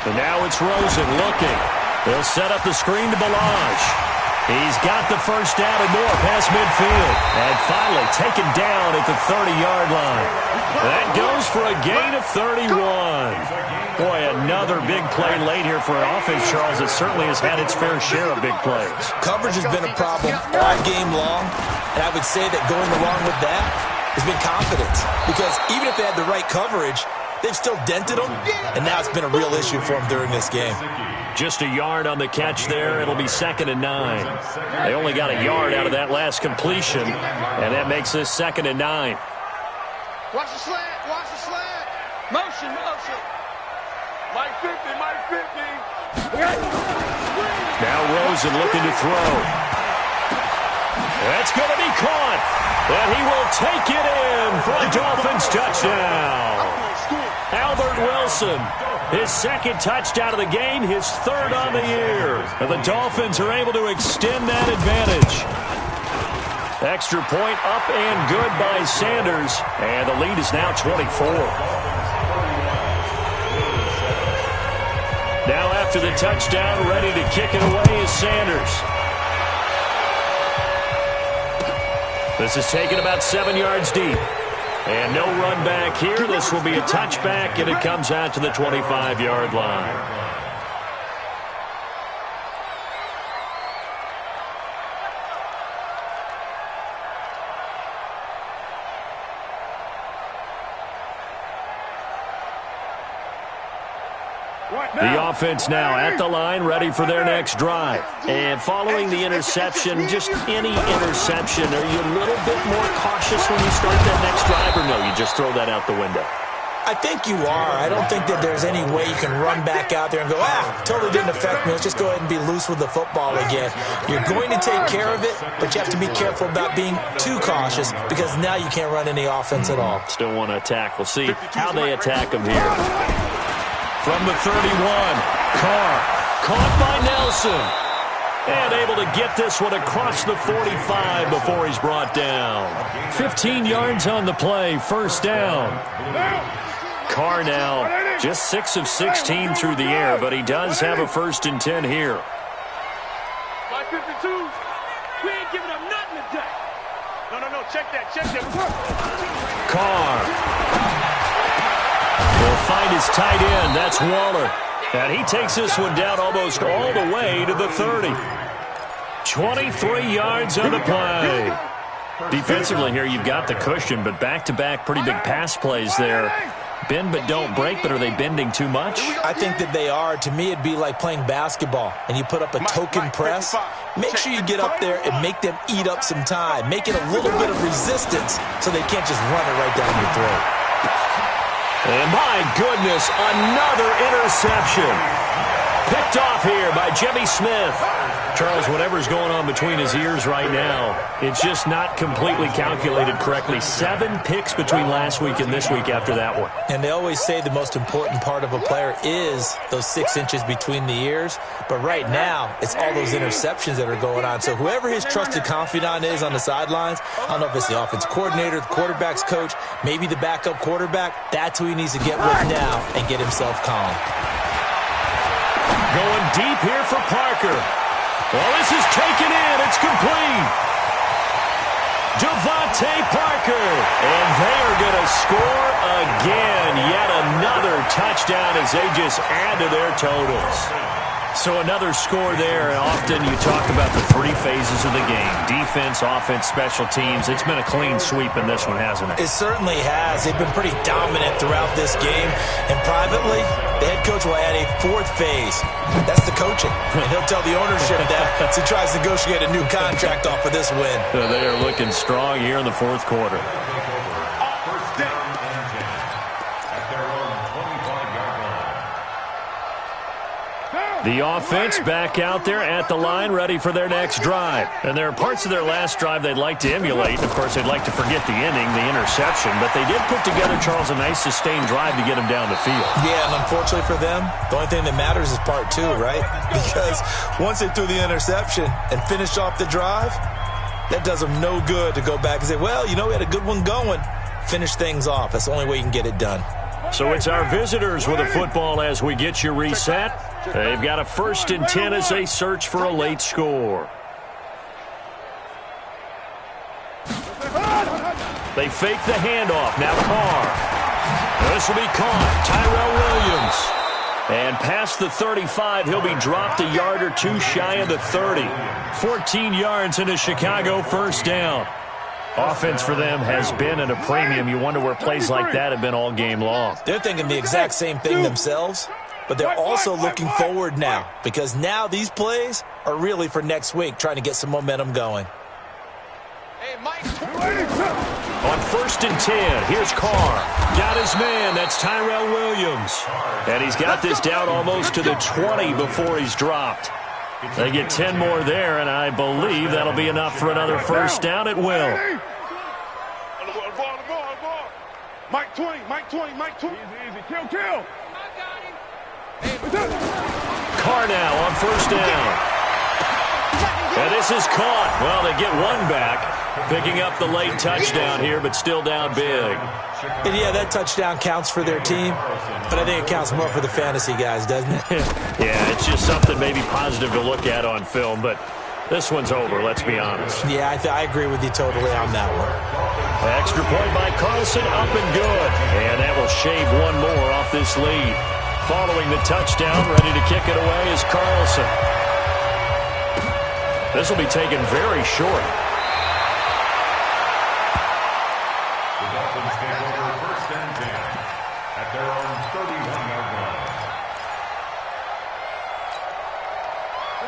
And now it's Rosen looking. They'll set up the screen to Balazs. He's got the first down and more past midfield. And finally taken down at the 30-yard line. That goes for a gain of 31. Boy, another big play late here for an offense, Charles, that certainly has had its fair share of big plays. Coverage has been a problem all game long, and I would say that going along with that has been confidence. Because even if they had the right coverage, they've still dented them, and now it's been a real issue for them during this game. Just a yard on the catch there. It'll be 2nd and 9. They only got a yard out of that last completion, and that makes this 2nd and 9. Watch the slant. Watch the slant. Motion, motion. Mike 50, Mike 50. Now Rosen looking to throw. That's going to be caught. And he will take it in for a Dolphins touchdown. Albert Wilson, his 2nd touchdown of the game, his 3rd on the year. And the Dolphins are able to extend that advantage. Extra point up and good by Sanders. And the lead is now 24. Now after the touchdown, ready to kick it away is Sanders. This is taken about 7 yards deep. And no run back here. This will be a touchback, and it comes out to the 25-yard line. The offense now at the line, ready for their next drive. And following the interception, just any interception, are you a little bit more cautious when you start that next drive, or no, you just throw that out the window? I think you are. I don't think that there's any way you can run back out there and go, totally didn't affect me. Let's just go ahead and be loose with the football again. You're going to take care of it, but you have to be careful about being too cautious because now you can't run any offense at all. Still want to attack. We'll see how they attack them here. From the 31, Carr, caught by Nelson. And able to get this one across the 45 before he's brought down. 15 yards on the play, 1st down. Carr now just 6 of 16 through the air, but he does have a 1st and 10 here. 552. We ain't giving up nothing today. No, check that. Carr will find his tight end. That's Waller. And he takes this one down almost all the way to the 30. 23 yards on the play. Defensively here, you've got the cushion, but back-to-back pretty big pass plays there. Bend but don't break, but are they bending too much? I think that they are. To me, it'd be like playing basketball, and you put up a token press. Make sure you get up there and make them eat up some time. Make it a little bit of resistance so they can't just run it right down your throat. And my goodness, another interception. Picked off here by Jimmy Smith. Charles, whatever's going on between his ears right now, it's just not completely calculated correctly. 7 picks between last week and this week after that one. And they always say the most important part of a player is those 6 inches between the ears. But right now, it's all those interceptions that are going on. So whoever his trusted confidant is on the sidelines, I don't know if it's the offense coordinator, the quarterback's coach, maybe the backup quarterback, that's who he needs to get with now and get himself calm. Going deep here for Parker. Well, this is taken in. It's complete. Devontae Parker. And they are going to score again. Yet another touchdown as they just add to their totals. So another score there. Often you talk about the 3 phases of the game. Defense, offense, special teams. It's been a clean sweep in this one, hasn't it? It certainly has. They've been pretty dominant throughout this game. And privately, the head coach will add a 4th phase. That's the coaching. And he'll tell the ownership that as he tries to negotiate a new contract off of this win. They are looking strong here in the 4th quarter. The offense back out there at the line, ready for their next drive. And there are parts of their last drive they'd like to emulate. Of course, they'd like to forget the inning, the interception. But they did put together, Charles, a nice sustained drive to get them down the field. Yeah, and unfortunately for them, the only thing that matters is part 2, right? Because once they threw the interception and finished off the drive, that does them no good to go back and say, well, you know, we had a good one going. Finish things off. That's the only way you can get it done. So it's our visitors with a football as we get you reset. They've got a 1st and 10 as they search for a late score. They fake the handoff. Now Carr. This will be caught. Tyrell Williams. And past the 35, he'll be dropped a yard or two shy of the 30. 14 yards into Chicago, first down. Offense for them has been at a premium. You wonder where plays like that have been all game long. They're thinking the exact same thing themselves, but they're also looking forward now because now these plays are really for next week, trying to get some momentum going. On 1st and 10, here's Carr. Got his man. That's Tyrell Williams. And he's got this down almost to the 20 before he's dropped. They get 10 more there, and I believe that'll be enough for another first down. It will. Mike 20, Mike 20, Mike 20. Easy, kill. Carr now on first down. And this is caught. Well, they get one back, picking up the late touchdown here, but still down big. And yeah, that touchdown counts for their team, but I think it counts more for the fantasy guys, doesn't it? Yeah, it's just something maybe positive to look at on film, but this one's over, let's be honest. Yeah, I agree with you totally on that one. Extra point by Carlson, up and good. And that will shave one more off this lead. Following the touchdown, ready to kick it away is Carlson. This will be taken very short. The Dolphins take over 1st and 10 at their own 31-yard line.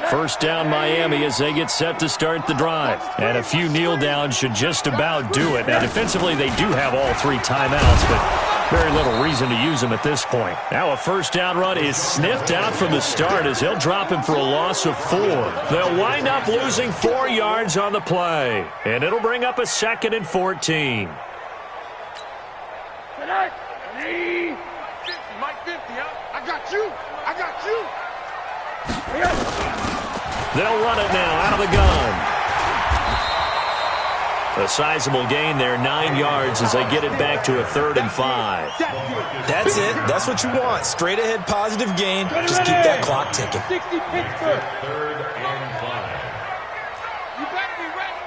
First down Miami as they get set to start the drive. And a few kneel downs should just about do it. Now defensively they do have all 3 timeouts, but very little reason to use them at this point. Now a first down run is sniffed out from the start as he'll drop him for a loss of 4. They'll wind up losing 4 yards on the play. And it'll bring up a 2nd and 14. Mike 50, huh? I got you. They'll run it now out of the gun. A sizable gain there, 9 yards as they get it back to a 3rd and 5. That's it. That's what you want. Straight ahead, positive gain. Just keep that clock ticking. 60 Pittsburgh. 3rd and 5. You better be ready.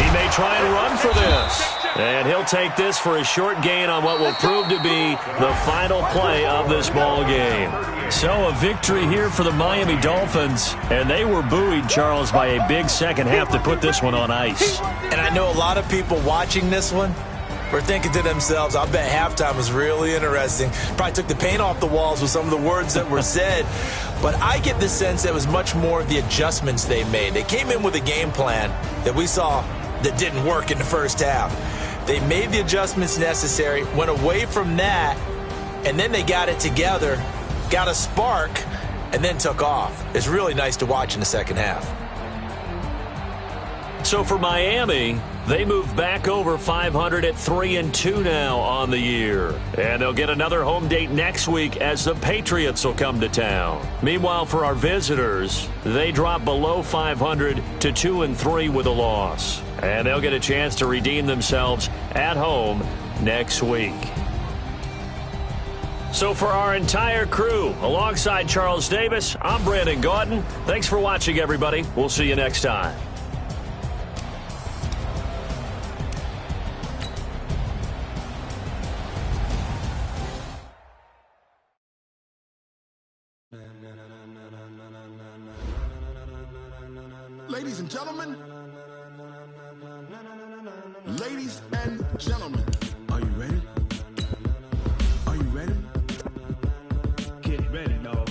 He may try and run for this. And he'll take this for a short gain on what will prove to be the final play of this ball game. So a victory here for the Miami Dolphins. And they were buoyed, Charles, by a big second half to put this one on ice. And I know a lot of people watching this one were thinking to themselves, I bet halftime was really interesting. Probably took the paint off the walls with some of the words that were said. But I get the sense that it was much more the adjustments they made. They came in with a game plan that we saw that didn't work in the first half. They made the adjustments necessary, went away from that, and then they got it together, got a spark, and then took off. It's really nice to watch in the second half. So for Miami, they move back over 500 at 3-2 now on the year. And they'll get another home date next week as the Patriots will come to town. Meanwhile, for our visitors, they drop below 500 to 2-3 with a loss. And they'll get a chance to redeem themselves at home next week. So for our entire crew, alongside Charles Davis, I'm Brandon Gaudin. Thanks for watching, everybody. We'll see you next time. Ladies and gentlemen, are you ready? Are you ready? Get ready, dog.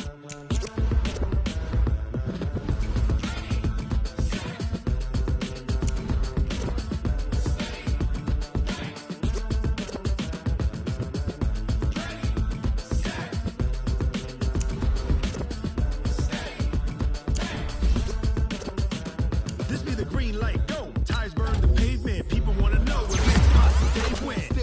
This be the green light, go. Tires burn the pavement. People want to know when it's possible they win.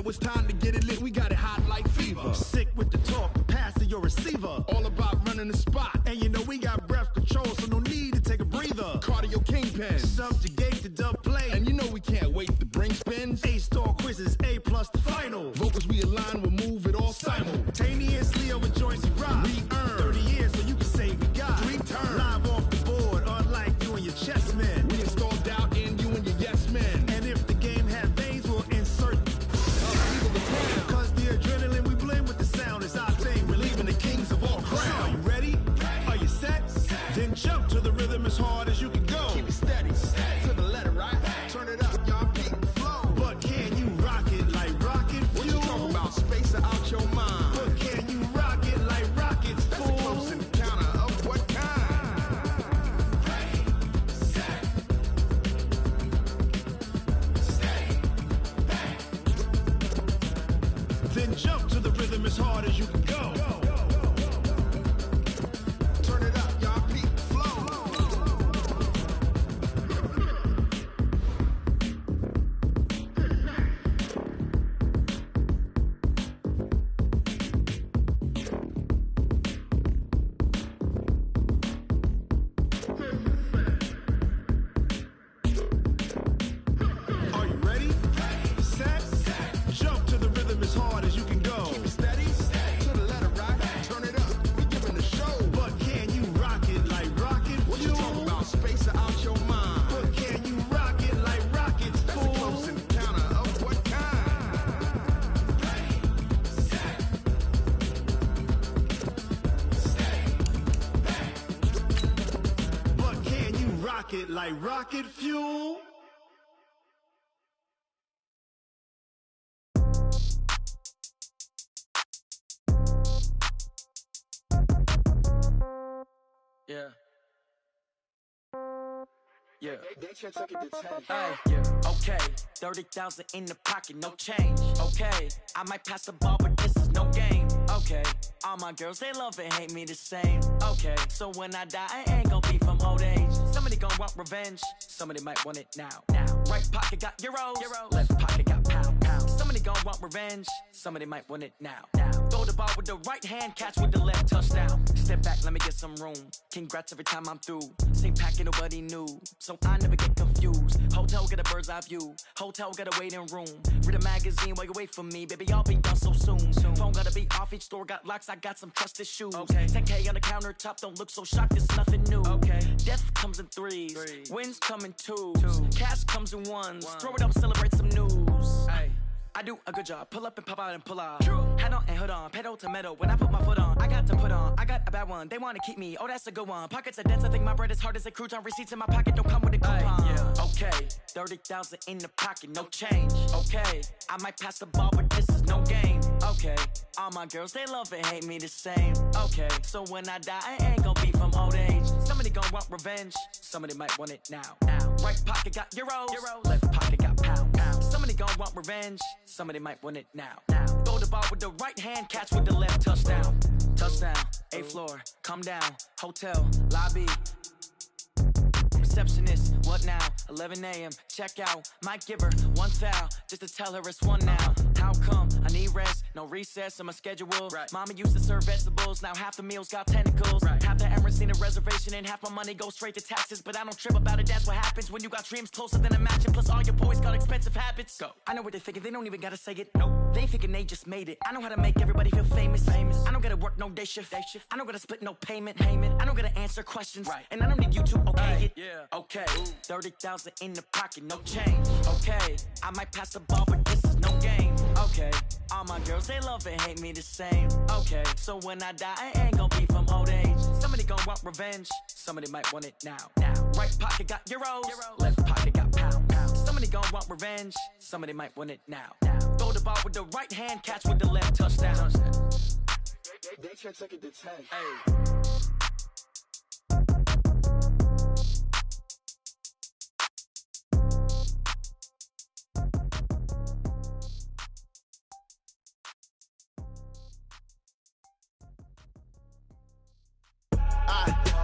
know it's time to get it lit. We got it hot like fever. Sick with the talk, pass to your receiver. All about running the spot. And you know we got breath control, so no need to take a breather. Cardio kingpin, subjugate the dub play. And you know we can't wait to bring spins. A-star quizzes, A+ the final. Vocals we align, we'll move it all simultaneously over joints and rock. We earn 30 years, so you can say we got 3 turns. Live off the board, unlike you and your chess men. We install doubt in you and your yes men. And if the game had veins, we'll insert cause the adrenaline we blend with the sound is our thing. We're leaving the kings of all crowns. So are you ready? Are you set? Then jump to the rhythm as hard as you can go. Keep it steady, to the letter, right? Turn it up, y'all keep the flow. But can you rock it like rocket fuel? What you talking about? Space out your mind. But can you rock it like rockets, fool? That's a close encounter of what kind? Ready, set, steady, back. Then jump to the rhythm as hard as you can go. Turn it up, y'all peak flow. Are you ready? Set, jump to the rhythm as hard as you can go. Keep it steady, to the letter, right? Turn it up, we giving the show. But can you rock it like rocket fuel? What you talking about? Space out your mind. But can you rock it like rockets, fool? That's a close encounter of what kind? Ready, set, steady, back. But can you rock it like rocket fuel? Yeah. Yeah. Hey, yeah. Okay. 30,000 in the pocket, no change. Okay. I might pass the ball, but this is no game. Okay. All my girls, they love and hate me the same. Okay. So when I die, I ain't gonna be from old age. Somebody gonna want revenge. Somebody might want it now. Right pocket got euros. Left pocket got pound. Somebody gonna want revenge. Somebody might want it now. Throw the ball with the right hand, catch with the left, touchdown. Step back, let me get some room. Congrats every time I'm through. Same packet, nobody knew. So I never get confused. Hotel get a bird's eye view. Hotel get a waiting room. Read a magazine while you wait for me. Baby, I'll be done so soon. Phone gotta be off, each store got locks. I got some trusted shoes. Okay. 10K on the countertop, don't look so shocked, it's nothing new. Okay. Death comes in threes. Wins come in twos. Cash comes in ones. Throw it up, celebrate some news. Hey. I do a good job, pull up and pop out and pull off. Hat on and hood on, pedal to metal. When I put my foot on, I got to put on. I got a bad one, they wanna keep me. Oh, that's a good one. Pockets are dense, I think my bread is hard as a crouton. Receipts in my pocket don't come with a coupon. Yeah. Okay, 30,000 in the pocket, no change. Okay, I might pass the ball, but this is no game. Okay, all my girls, they love and hate me the same. Okay, so when I die, I ain't gonna be from old age. Somebody gonna want revenge, somebody might want it now. Right pocket got euros, left pocket got pound. Somebody gonna want revenge, somebody might want it now. Throw the ball with the right hand, catch with the left, touchdown. Touchdown, 8th floor, come down, hotel, lobby. Receptionist, what now? 11 a.m., check out. Might give her one foul, just to tell her it's one now. How come? I need rest, no recess in my schedule. Right. Mama used to serve vegetables, now half the meals got tentacles. Right. Half the Emirates need a reservation and half my money goes straight to taxes. But I don't trip about it, that's what happens when you got dreams closer than a matching. Plus all your boys got expensive habits. Go. I know what they're thinking, they don't even gotta say it. Nope. They thinking they just made it. I know how to make everybody feel famous. I don't gotta work no day shift. I don't gotta split no payment. I don't gotta answer questions. Right. And I don't need you to okay it. Yeah. Okay, 30,000 in the pocket, no change. Okay, I might pass the ball, but this is no game. Okay, all my girls, they love and hate me the same. Okay, so when I die, I ain't gonna be from old age. Somebody gonna want revenge, somebody might want it now. Right pocket got euros, left pocket got pound. Somebody gonna want revenge, somebody might want it now. Throw the ball with the right hand, catch with the left, touchdown. They can't take it to 10. Hey.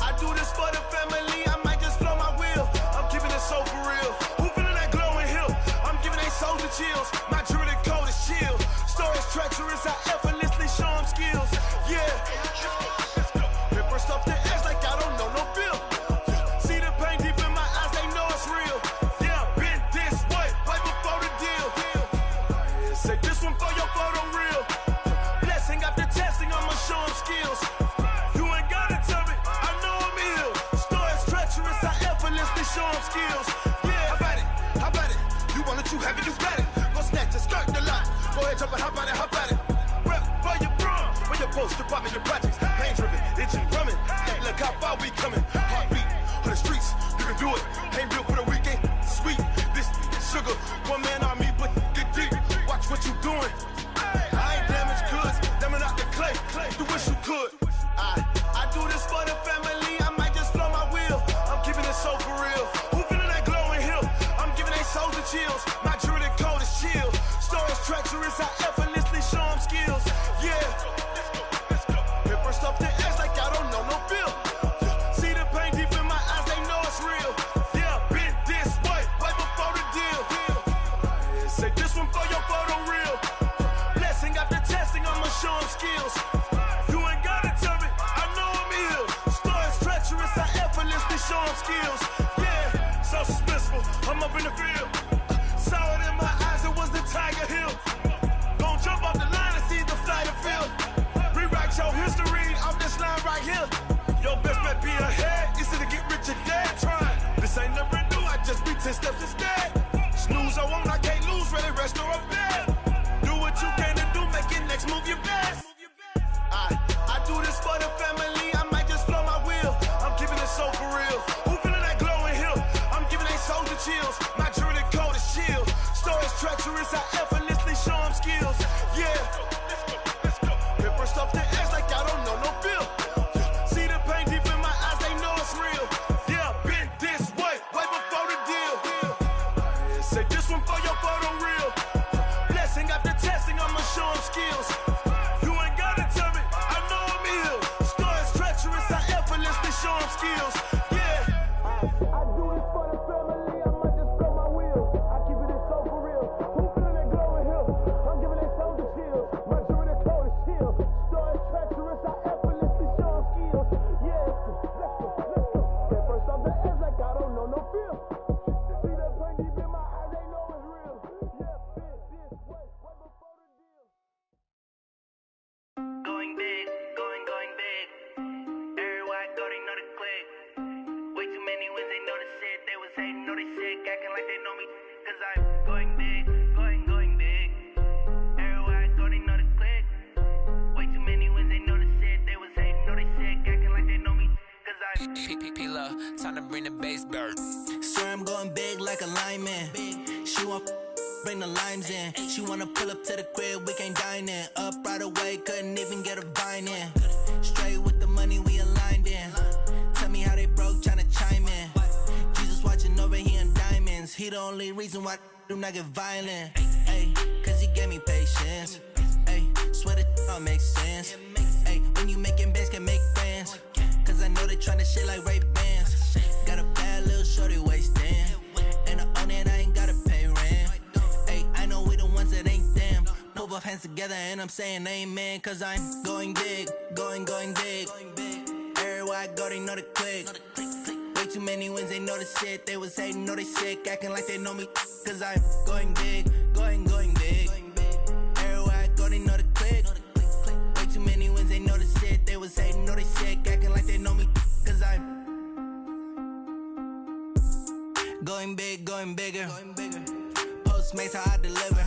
I do this for the family, I might just blow my wheel. I'm keeping it so for real. Who feeling that glowing hill? I'm giving they soldier chills. My jewelry coat is chill. that you have it, you got it. Go snatch a skirt the lot. Go ahead, jump and hop on it, hop at it. Rep for your prom, where your post, department, your projects. Pain driven, itching, drumming. Hey, look how far we coming. Heartbeat on the streets, you can do it. Ain't built for the weekend. Sweet, this sugar, one man army, but get deep. Watch what you doing. I ain't damaged goods, damn out the clay. You wish you could. I do this for the family. I might just blow my wheel. I'm keeping it so for real. Who feeling that glowing hill? I'm giving they souls the chills. My jewelry code is chill. Stories treacherous, I effortlessly show them skills. Yeah. Paper stuff the edge like I don't know no feel. See the pain deep in my eyes, they know it's real. Yeah, been this way, right before the deal. Say this one for your photo reel. Blessing after testing, I'ma show them skills. You ain't gotta tell me, I know I'm ill. Stories treacherous, I effortlessly show them skills. Yeah, so suspenseful, I'm up in the field. Saw it in my eyes, it was the Tiger Hill. Gon' jump off the line and see the flight of field. Rewrite your history off this line right here. Your best bet be ahead, easy to get rich or dead. Try, this ain't never new, I just be 10 steps instead. Snooze I won't, I can't lose, ready, rest or a bed. Do what you can to do, make it next move your best. I do this for the family, I might just blow my wheel. I'm keeping it so for real. Who feeling that glowing hill? I'm giving they souls the chills. My jewelry code is chill. Stories treacherous, I effortlessly show them skills. Yeah. Paper stuff the edge like I don't know no feel. See the pain deep in my eyes, they know it's real. Yeah, been this way, right before the deal. Say this one for your photo reel. Blessing after testing, I'ma show them skills. You ain't gotta tell me, I know I'm ill. Stories treacherous, I effortlessly show them skills. Yeah. I do this for the family, I might just blow my wheel. I keep it so for real. Who feeling that glowing hill? I'm giving they souls the chills. My jewelry code is chill. Stories treacherous, I effortlessly show them skills. Yeah, let's go. At first off the edge like I don't know no feel. See that pain deep in my eyes, they know it's real. Yeah, been this way, right before the deal. Going big, going big. Everywhere I go, they know the click. Way too many wins, they know the shit. They was hating, know they sick, acting like they know me. Cause I'm going big, going big. Everywhere I go, they know the click. Way too many wins, they know the shit. They was hating, know they sick, acting like they know me. Cause I'm P-P-P-Love, time to bring the bass bird. Swear I'm going big like a lineman. She want bring the limes in. She wanna pull up to the crib, we can't dine in. Up right away, couldn't even get a vine in. Straight with the money we aligned in. Tell me how they broke, tryna chime in. Jesus watching over, he in diamonds. He the only reason why do not get violent. Ay, cause he gave me patience. Ay, swear that all makes sense. Ay, when you making bands, can make friends. Cause I know they tryna shit like Ray-Bans. Got a bad little shorty wasting. And I own it, I ain't gotta pay rent. Ay, I know we the ones that ain't them. Put both hands together and I'm saying amen. Cause I'm going big, going big. Everywhere I go, they know the click. Way too many wins, they know the shit. They was hating, know they sick, acting like they know me. Cause I'm going big, going big. Everywhere I go, they know the click. Way too many wins, they know the shit. They was hating, know they sick, acting like they know me. Cause I'm going big, going bigger. Postmates, how I deliver.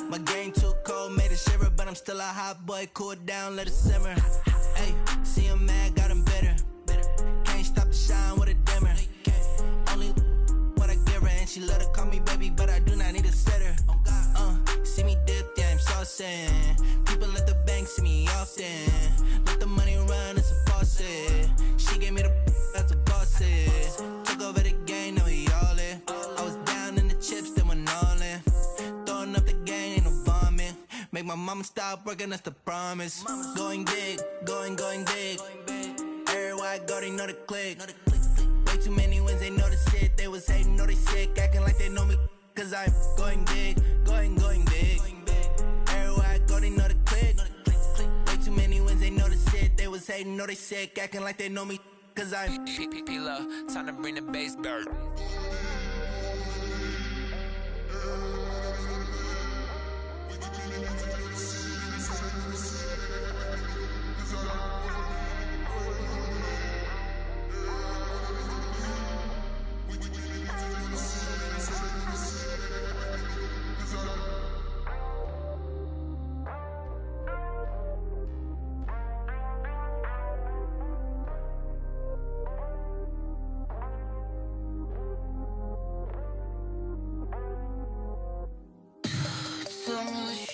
My game too cold, made it shiver. But I'm still a hot boy, cool down, let it simmer. Hey, see him mad, got him bitter. Can't stop the shine with a dimmer. Only what I give her, and she love to call me baby, but I do not need a sitter. See me dip, yeah, I'm saucing. People at the bank see me often. Let the money run, it's a faucet. She gave me the that's a boss is. Took over the game, now we all in. I was down in the chips, then went all in. Throwing up the game, ain't no vomit. Make my mama stop working, that's the promise. Going big, going big. Everywhere I go, they know the click. Way too many wins, they know the shit. They was hating, know they sick, acting like they know me. Cause I'm going big, going big. Everywhere I go, they know the click. Way too many wins, they know the shit. They was hating, know they sick, acting like they know me. Cause I'm P-P-P-Love, time to bring the bass bird.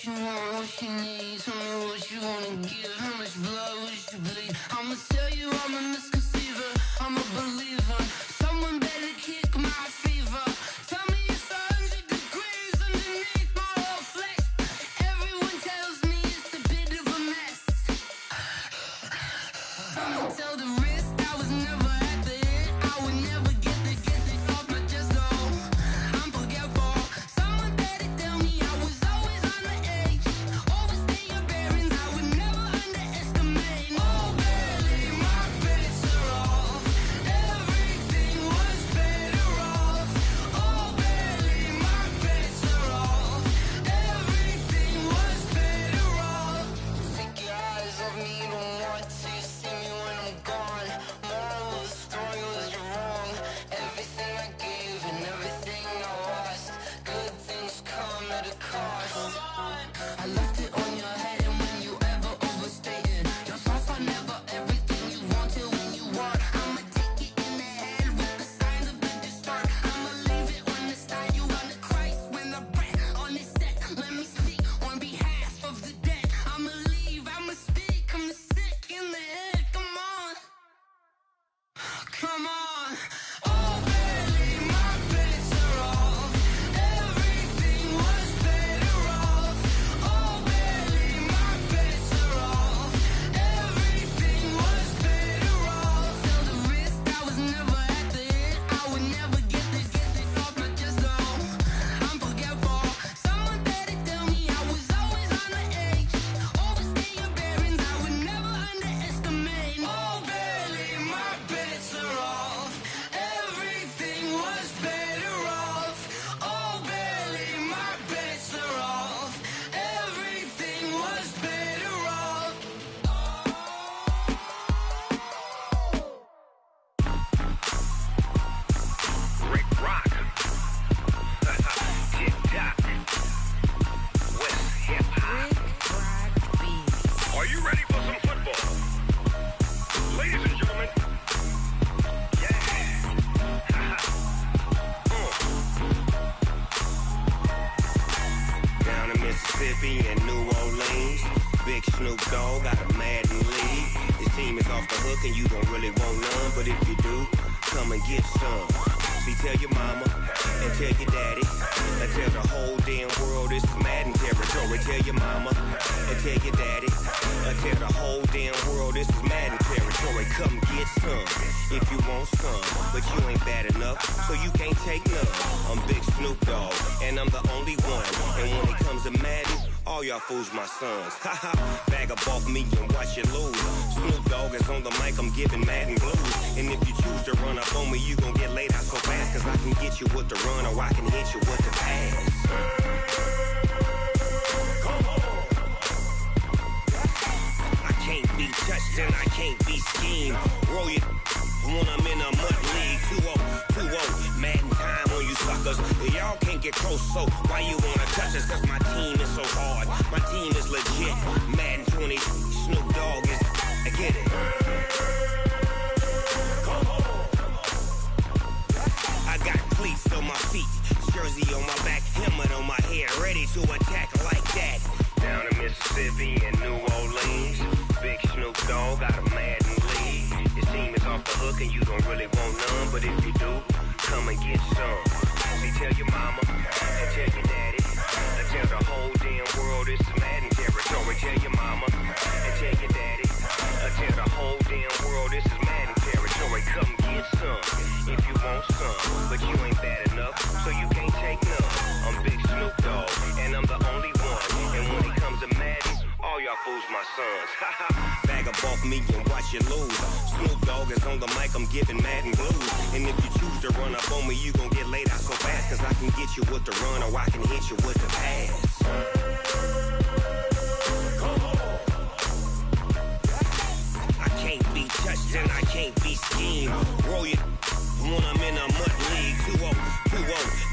you want, what you need. Tell me what you wanna give. How much blood would you bleed? I'ma tell you I'm a misconceiver. I'm a believer. Someone better kick my fever. Tell me it's 100 degrees underneath my whole flesh. Everyone tells me it's a bit of a mess. Someone tell the wrist I was never at the end. I would never get it off my chest though. I'm forgetful. Someone better tell me I was always on the edge. Overstay your bearings, I would never underestimate. Oh baby, my bets are off. Everything was better off. Oh baby, my bets are off. Everything was better off. Take your eyes off me, you don't want to see me when I'm gone. Moral of the story was you're wrong. Everything I gave and everything I lost. Good things come at a cost. I left it on your head, and when you ever overstay it, your thoughts are never everything you wanted when you want. I'ma take it in the head with the signs of the distort. I'ma leave it on the side. You on the Christ when the breath on this set. Let me speak on behalf of the dead. I'ma leave, I'ma speak. I'm the sick in the head. Come on, come on. Oh baby, my bets are off. Everything was better off. Oh baby, my bets are off. Everything was better off. Tell the wrist I was never at the end. I would never get it off my chest though. I'm forgetful. Someone better tell me I was always on the edge. Overstay your bearings, I would never underestimate. Oh baby, my bets are off. Everything was better off. Oh baby, my bets are off. Everything was better off. Rick Rock. Tick-tock. West hip-hop. Are you ready for some football? Ladies and gentlemen. Yeah. Down in Mississippi and New Orleans, Big Snoop Dogg got a Madden league. His team is off the hook and you don't really want none, but if you do, come and get some. See, tell your mama and tell your daddy and tell the whole damn world this is Madden territory. Tell your mama and tell your daddy and tell the whole damn world this is Madden territory. Come get some if you want some, but you ain't bad enough, so you can't take none. I'm Big Snoop Dogg and I'm the only one, and when it comes to Madden, all y'all fools my sons. Haha, bag up off me and watch you lose. Snoop Dogg is on the mic, I'm giving Madden blues. And if you choose to run up on me, you gon' get laid out so fast, cause I can get you with the run or I can hit you with the pass. I can't be touched and I can't be schemed. Roll you when I'm in a mud league. 2-0, Madden time on you suckers. Y'all can't get close, so why you wanna touch us? Cause my team is so hard, my team is legit. Madden 20, Snoop Dogg is, I get it. I got cleats on my feet, jersey on my back, helmet on my head, ready to attack like that. Down in Mississippi and New Orleans, Big Snoop Dogg got a Madden league. His team is off the hook and you don't really want none, but if you do, come and get some. See, tell your mama and tell your daddy and tell the whole damn world this is Madden territory. Tell your mama and tell your daddy and tell the whole damn world this is Madden territory. Come get some if you want some, but you ain't bad enough, so you can't take none. I'm Big Snoop Dogg and I'm the only one, and when it comes to Madden, all y'all fools my sons. Bag up off me and watch you lose. Snoop Dogg is on the mic, I'm giving Madden blues. And if you choose to run up on me, you gon' get laid out so fast, cause I can get you with the run or I can hit you with the pass. I can't be touched and I can't be schemed. Roll you when I'm in a mud league. 2-0,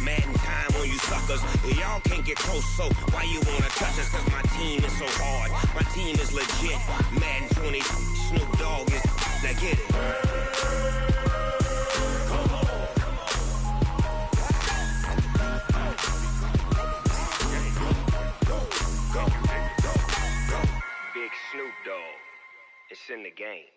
Madden time on you suckers. Y'all can't get close, so why you wanna touch us? Cause my team is so hard, my team is legit. Madden 20, Snoop Dogg is, now get it. Go. Snoop Dogg. It's in the game.